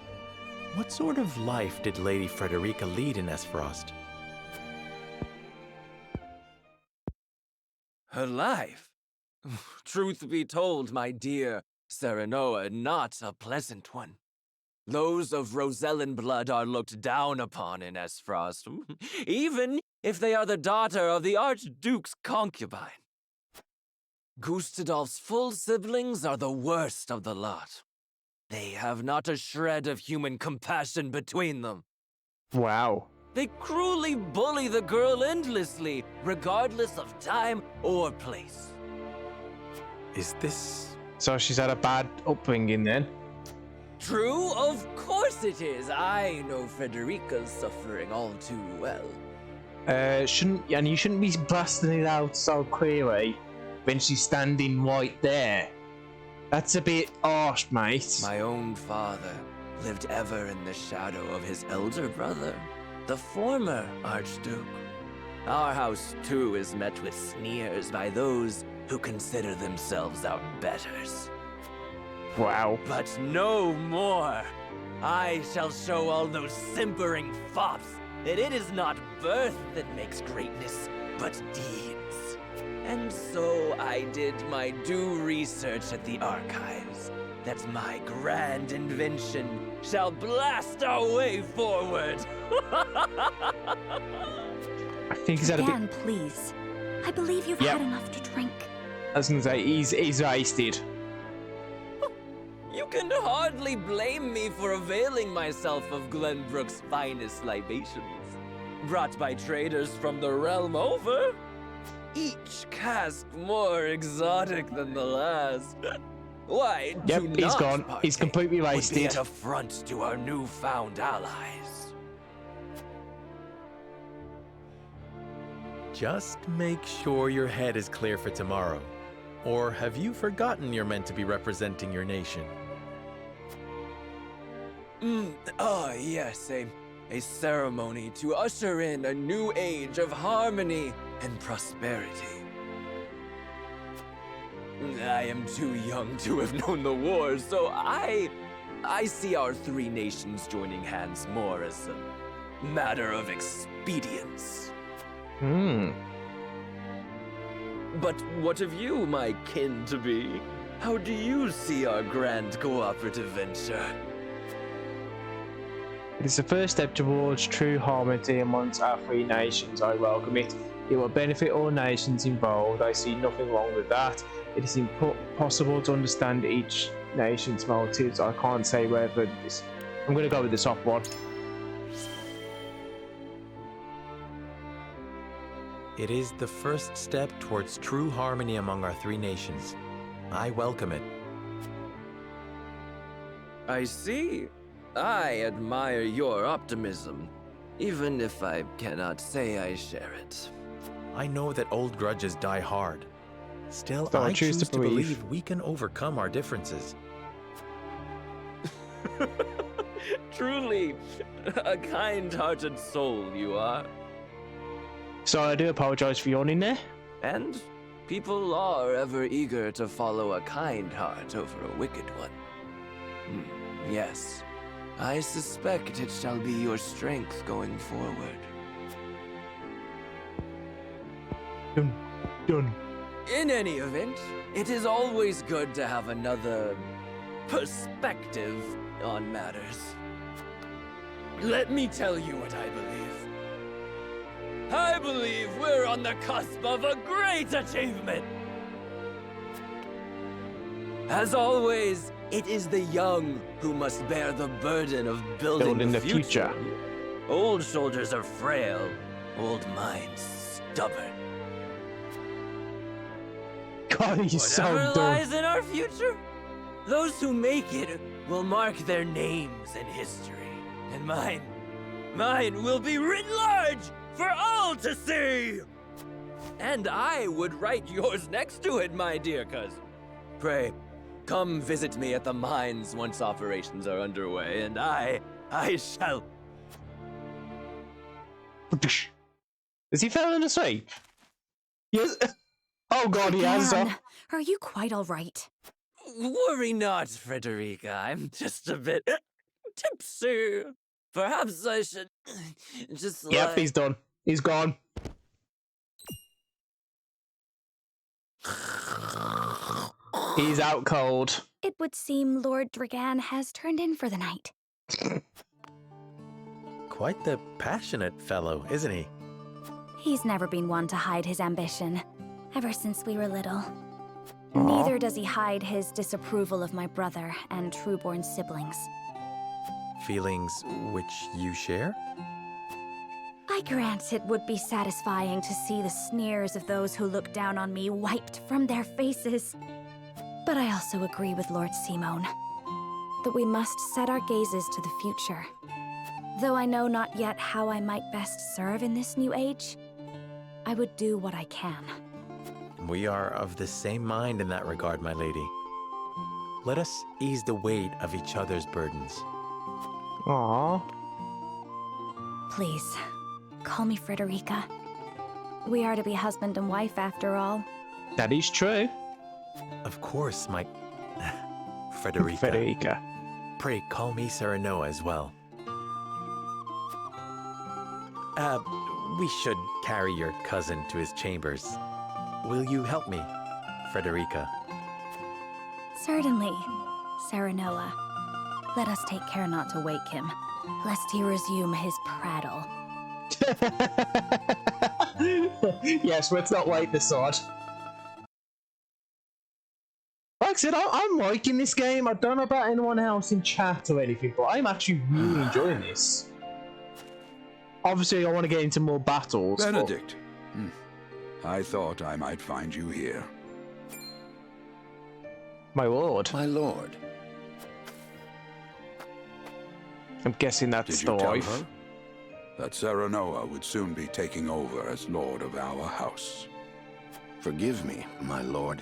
What sort of life did Lady Frederica lead in Esfrost? Her life? Truth be told, my dear Serenoa, not a pleasant one. Those of Rosellan blood are looked down upon in Esfrost, even if they are the daughter of the Archduke's concubine. Gustadolf's full siblings are the worst of the lot. They have not a shred of human compassion between them. Wow. They cruelly bully the girl endlessly, regardless of time or place. Is this... So she's had a bad upbringing then? True, of course it is. I know Frederica's suffering all too well. You shouldn't be blasting it out so clearly when she's standing right there. That's a bit harsh, mate. My own father lived ever in the shadow of his elder brother, the former Archduke. Our house, too, is met with sneers by those who consider themselves our betters. Wow. But no more. I shall show all those simpering fops that it is not birth that makes greatness, but deeds. And so I did my due research at the archives, that my grand invention shall blast our way forward. I think he's had a bit... Dan, please. I believe you've had enough to drink. I was gonna say, he's wasted. You can hardly blame me for availing myself of Glenbrook's finest libations, brought by traders from the realm over. Each cask more exotic than the last. Why, yep, he's gone. He's completely wasted. Would be an affront to our newfound allies. Just make sure your head is clear for tomorrow. Or have you forgotten you're meant to be representing your nation? Yes, a ceremony to usher in a new age of harmony and prosperity. I am too young to have known the wars, so I see our three nations joining hands more as a matter of expedience. But what of you, my kin-to-be? How do you see our grand cooperative venture? It is the first step towards true harmony amongst our three nations. I welcome it. It will benefit all nations involved. I see nothing wrong with that. It is impossible to understand each nation's motives. I can't say whether this... I'm going to go with the top one. It is the first step towards true harmony among our three nations. I welcome it. I see. I admire your optimism, even if I cannot say I share it. I know that old grudges die hard. Still, So I choose to believe. believe we can overcome our differences. Truly, a kind-hearted soul you are. So I do apologise for yawning there. And people are ever eager to follow a kind heart over a wicked one. Yes, I suspect it shall be your strength going forward. Done. In any event, it is always good to have another perspective on matters. Let me tell you what I believe. I believe we're on the cusp of a great achievement. As always, it is the young who must bear the burden of building the future. Old shoulders are frail, old minds stubborn. God, he's so Whatever dumb. lies in our future, those who make it will mark their names in history. And mine will be written large for all to see! And I would write yours next to it, my dear cousin. Pray, come visit me at the mines once operations are underway, and I shall... Is he falling asleep? Yes. Oh God, he has. Dan, are you quite all right? Worry not, Frederica. I'm just a bit tipsy. Perhaps I should just Yep, he's done. He's gone. He's out cold. It would seem Lord Dragan has turned in for the night. Quite the passionate fellow, isn't he? He's never been one to hide his ambition, ever since we were little. Neither does he hide his disapproval of my brother and Trueborn siblings. Feelings which you share? I grant it would be satisfying to see the sneers of those who look down on me wiped from their faces. But I also agree with Lord Simone that we must set our gazes to the future. Though I know not yet how I might best serve in this new age, I would do what I can. We are of the same mind in that regard, my lady. Let us ease the weight of each other's burdens. Aww. Please, call me Frederica. We are to be husband and wife after all. That is true. Of course, my... Frederica. Frederica. Pray call me Serenoa as well. We should carry your cousin to his chambers. Will you help me, Frederica? Certainly, Serenoa. Let us take care not to wake him, lest he resume his prattle. Yes, let's not wait the sword. Like I said, I'm liking this game. I don't know about anyone else in chat or anything, but I'm actually really enjoying this. Obviously, I want to get into more battles. Benedict. I thought I might find you here. My lord. My lord. I'm guessing that's Did the you tell wife. her that Serenoa would soon be taking over as lord of our house? Forgive me, my lord.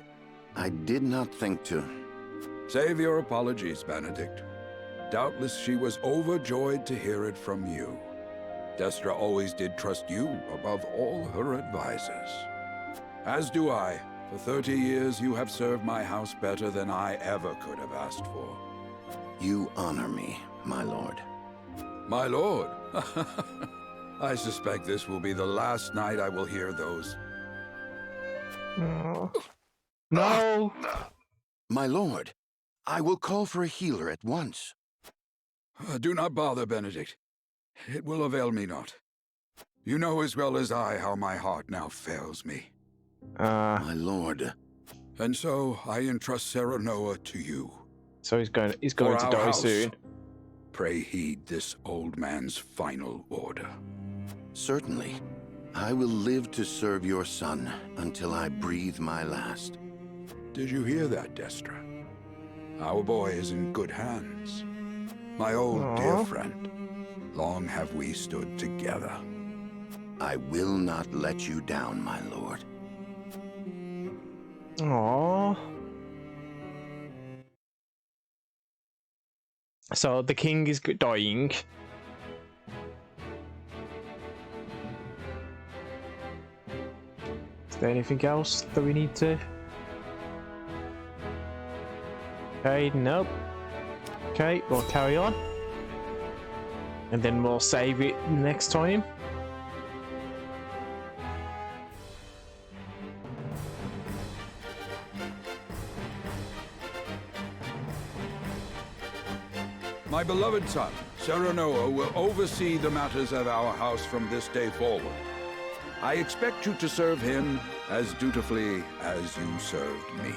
I did not think to... Save your apologies, Benedict. Doubtless she was overjoyed to hear it from you. Destra always did trust you above all her advisors. As do I. For 30 years you have served my house better than I ever could have asked for. You honor me, my lord. My lord? I suspect this will be the last night I will hear those. No! My lord, I will call for a healer at once. Do not bother, Benedict. It will avail me not. You know as well as I how my heart now fails me. My lord. And so I entrust Serenoa to you. So he's going to die soon. Pray heed this old man's final order. Certainly. I will live to serve your son until I breathe my last. Did you hear that, Destra? Our boy is in good hands. My old dear friend. Long have we stood together. I will not let you down, my lord. Aww. So the king is dying. there anything else that we need to? Okay, nope. Okay, we'll carry on. And then we'll save it next time. My beloved son, Serenoa, will oversee the matters of our house from this day forward. I expect you to serve him as dutifully as you served me.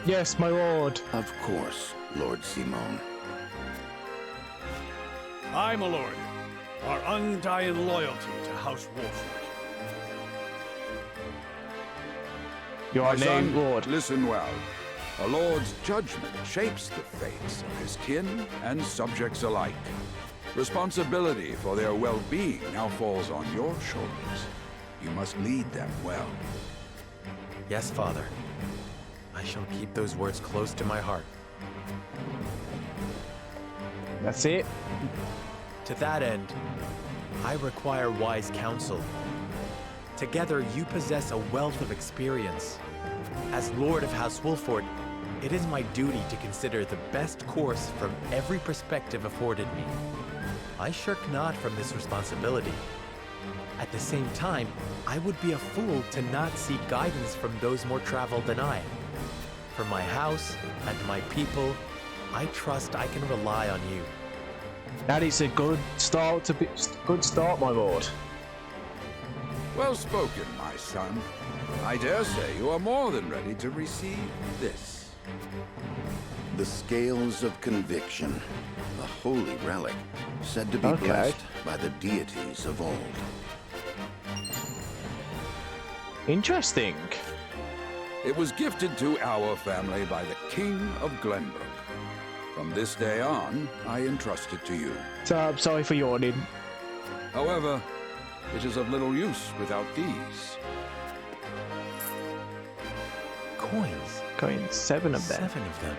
Yes, my lord. Of course, Lord Simon. I, my lord, our undying loyalty to House Wolford. You are My son, named Lord. Listen well. A lord's judgment shapes the fates of his kin and subjects alike. Responsibility for their well-being now falls on your shoulders. You must lead them well. Yes, Father. I shall keep those words close to my heart. That's it. To that end, I require wise counsel. Together, you possess a wealth of experience. As Lord of House Wolford, it is my duty to consider the best course from every perspective afforded me. I shirk not from this responsibility. At the same time, I would be a fool to not seek guidance from those more traveled than I. For my house and my people, I trust I can rely on you. That is a good start, my lord. Well spoken, my son. I dare say you are more than ready to receive this. The Scales of Conviction, a holy relic, said to be Okay. blessed by the deities of old. Interesting. It was gifted to our family by the King of Glenbrook. From this day on, I entrust it to you. So I'm sorry for yawning. However, it is of little use without these. Coins. Coins, 7 of them. 7 of them.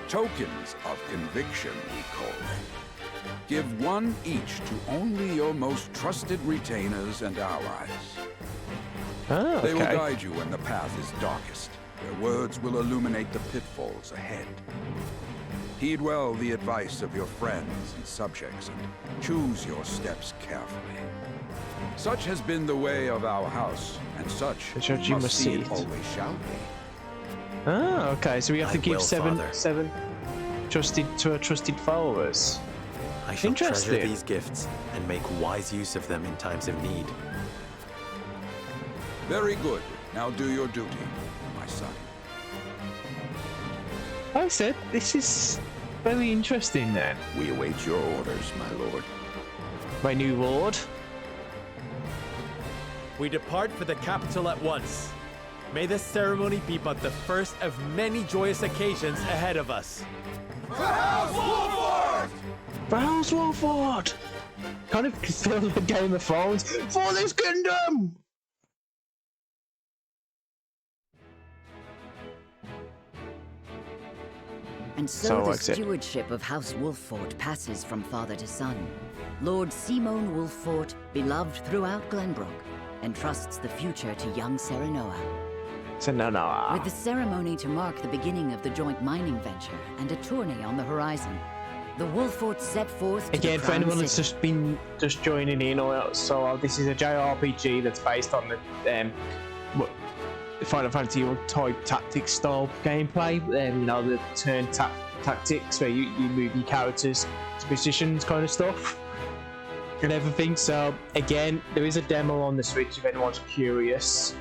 Tokens of conviction, we call them. Give one each to only your most trusted retainers and allies. Oh, They will okay. guide you when the path is darkest. Their words will illuminate the pitfalls ahead. Heed well the advice of your friends and subjects, and choose your steps carefully. Such has been the way of our house, and such you must see it always shall be. Ah, okay. So we have to I give will, seven Father. trusted to our trusted followers. I shall treasure Interesting. these gifts and make wise use of them in times of need. Very good. Now do your duty, my son. Like I said, this is very interesting then. We await your orders, my lord. My new lord. We depart for the capital at once. May this ceremony be but the first of many joyous occasions ahead of us. For House Wolford! Kind of feels like Game of Thrones. For this kingdom! And so the stewardship of House Wolfort passes from father to son. Lord Simon Wolfort, beloved throughout Glenbrook, entrusts the future to young Serenoa. With the ceremony to mark the beginning of the joint mining venture and a tourney on the horizon, the Wolforts set forth to Again, the for Crown anyone City. that's just joining in, so this is a JRPG that's based on the Final Fantasy type tactics style gameplay. The turn tactics where you move your characters to positions, kind of stuff, and everything. So again, there is a demo on the Switch if anyone's curious.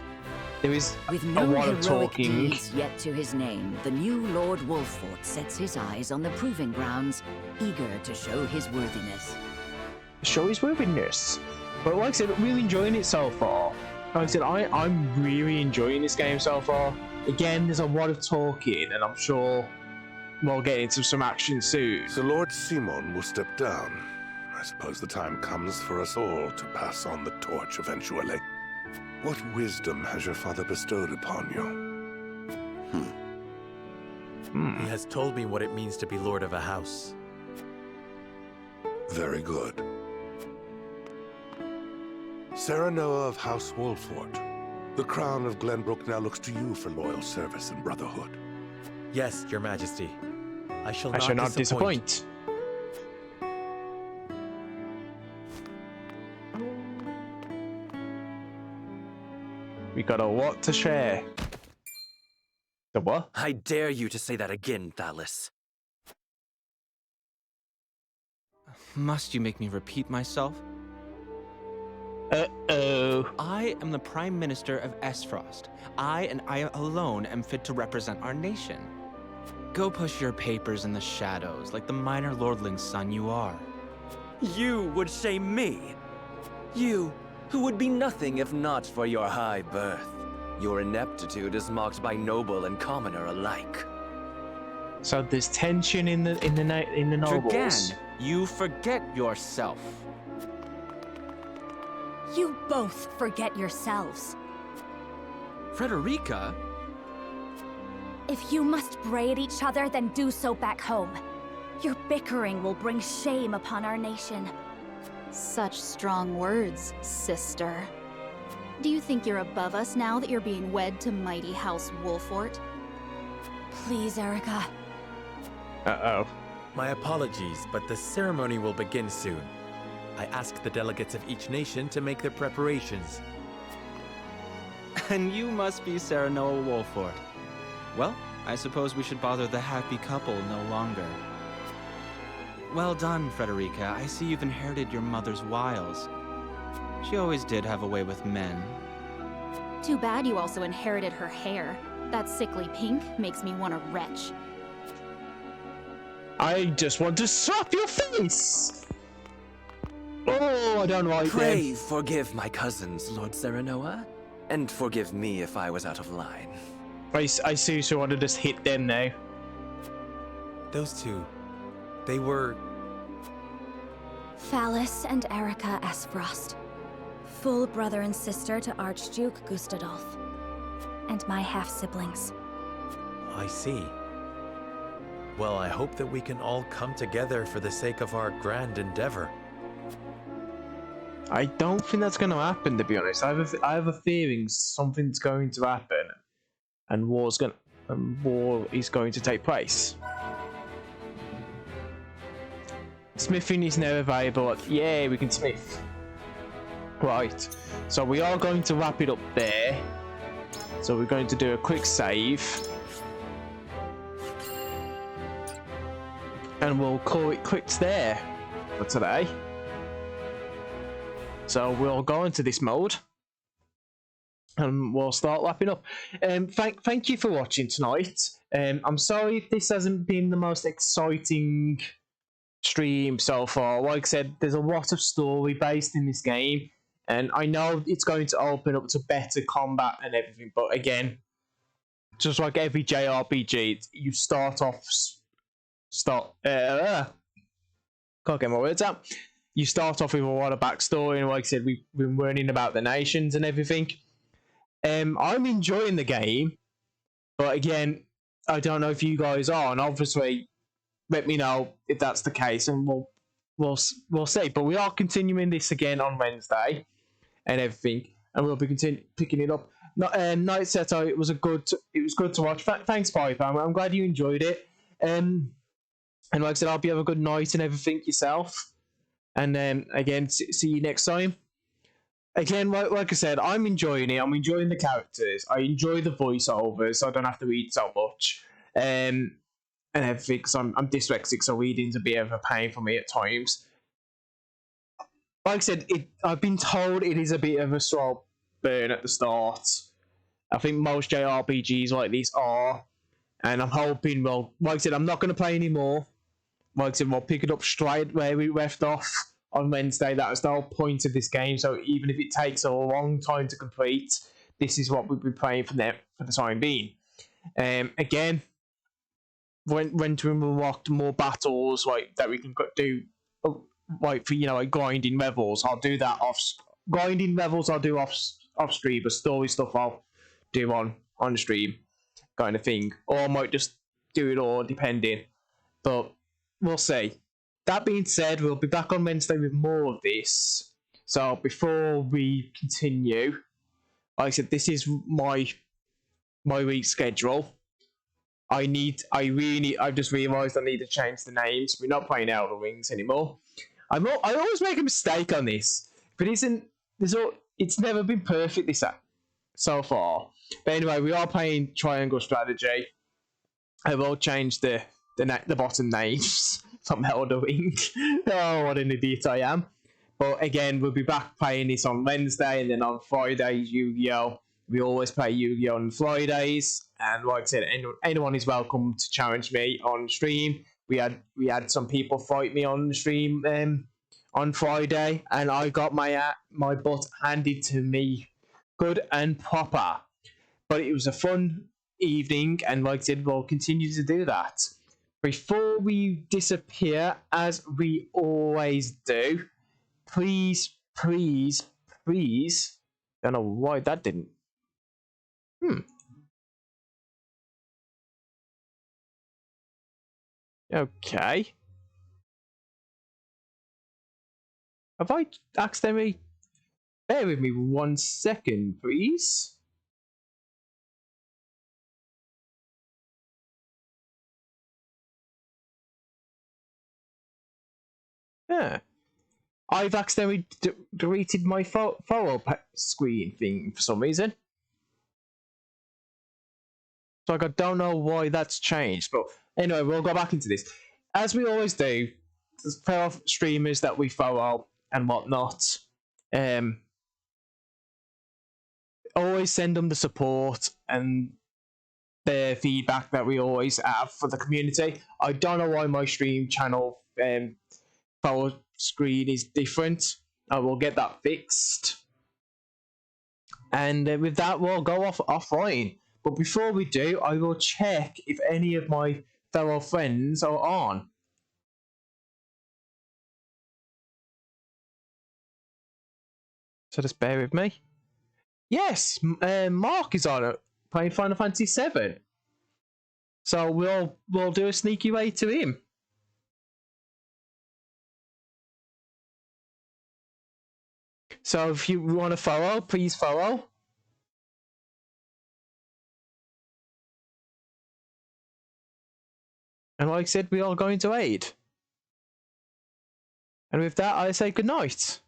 There is With a no lot of heroic talking. deeds yet to his name, the new Lord Wolfort sets his eyes on the proving grounds, eager to show his worthiness. Show his worthiness. But like I said, really enjoying it so far. Like I said, I'm really enjoying this game so far. Again, there's a lot of talking, and I'm sure we'll get into some action soon. So Lord Simon will step down. I suppose the time comes for us all to pass on the torch eventually. What wisdom has your father bestowed upon you? He has told me what it means to be lord of a house. Very good. Serenoa of House Wolfort, The crown of Glenbrook now looks to you for loyal service and brotherhood. Yes, Your Majesty. I shall not disappoint. We got a lot to share. The what? I dare you to say that again, Thallus. Must you make me repeat myself? Uh-oh. I am the Prime Minister of Esfrost. I and I alone am fit to represent our nation. Go push your papers in the shadows like the minor lordling's son you are. You would shame me. You, who would be nothing if not for your high birth. Your ineptitude is mocked by noble and commoner alike. So there's tension in the nobles. Dragan, you forget yourself. You both forget yourselves. Frederica? If you must bray at each other, then do so back home. Your bickering will bring shame upon our nation. Such strong words, sister. Do you think you're above us now that you're being wed to mighty House Wolffort? Please, Erica. Uh-oh. My apologies, but the ceremony will begin soon. I ask the delegates of each nation to make their preparations. And you must be Serenoa Wolffort. Well, I suppose we should bother the happy couple no longer. Well done, Frederica. I see you've inherited your mother's wiles. She always did have a way with men. Too bad you also inherited her hair. That sickly pink makes me want to retch. I just want to slap your face! Oh, I don't like Pray them. forgive my cousins, Lord Serenoa, and forgive me if I was out of line. I seriously want to just hit them now. Those two, they were... Thallus and Erica Esfrost. Full brother and sister to Archduke Gustadolf. And my half-siblings. I see. Well, I hope that we can all come together for the sake of our grand endeavor. I don't think that's going to happen, to be honest. I have a feeling something's going to happen, and war is going to take place. Smithing is now available. Yeah, we can smith. Right, so we are going to wrap it up there. So we're going to do a quick save. And we'll call it quits there for today. So we'll go into this mode. And we'll start wrapping up. Thank you for watching tonight. I'm sorry if this hasn't been the most exciting stream so far. Like I said, there's a lot of story based in this game. And I know it's going to open up to better combat and everything. But again, just like every JRPG, you start off... can't get my words out. You start off with a lot of backstory, and like I said, we've been learning about the nations and everything. I'm enjoying the game, but again, I don't know if you guys are, and obviously, let me know if that's the case, and we'll see. But we are continuing this again on Wednesday, and everything, and we'll be picking it up. Night Seto, it was good to watch. Thanks, Piper. I'm glad you enjoyed it. And like I said, I hope you have a good night and everything yourself. And then again, see you next time. Again, like I said, I'm enjoying it. I'm enjoying the characters. I enjoy the voiceovers, so I don't have to read so much. And everything, because I'm dyslexic, so reading's a bit of a pain for me at times. Like I said, I've been told it is a bit of a slow burn at the start. I think most JRPGs like this are. And I'm hoping, well, like I said, I'm not going to play anymore. Like I said, we'll pick it up straight where we left off on Wednesday. That was the whole point of this game. So even if it takes a long time to complete, this is what we'll be playing for the time being. Again, when to unlock more battles like that we can do, like for like grinding levels, I'll do that off. Grinding levels I'll do off stream, but story stuff I'll do on the stream, kind of thing. Or I might just do it all, depending. But we'll see. That being said, we'll be back on Wednesday with more of this. So before we continue, like I said, this is my week schedule. I've just realised I need to change the names. We're not playing Elden Rings anymore. I always make a mistake on this, but it's never been perfect so far. But anyway, we are playing Triangle Strategy. I will change the bottom names from Elden Ring. Oh, what an idiot I am. But again, we'll be back playing this on Wednesday, and then on Fridays, Yu-Gi-Oh! We always play Yu-Gi-Oh! On Fridays, and like I said, anyone is welcome to challenge me on stream. We had some people fight me on the stream on Friday, and I got my butt handed to me good and proper. But it was a fun evening, and like I said, we'll continue to do that. Before we disappear, as we always do, please, don't know why that didn't. Okay. Have I accidentally... Bear with me 1 second, please. Yeah. I've accidentally deleted my photo screen thing for some reason. So I don't know why that's changed, but anyway, we'll go back into this. As we always do, there's fellow streamers that we follow and whatnot. Always send them the support and the feedback that we always have for the community. I don't know why my stream channel follow screen is different. I will get that fixed. And with that, we'll go offline. But before we do, I will check if any of my fellow friends are on. So just bear with me. Yes, Mark is on it, playing Final Fantasy VII. So we'll do a sneaky way to him. So if you want to follow, please follow. And like I said, we are going to aid. And with that, I say good night.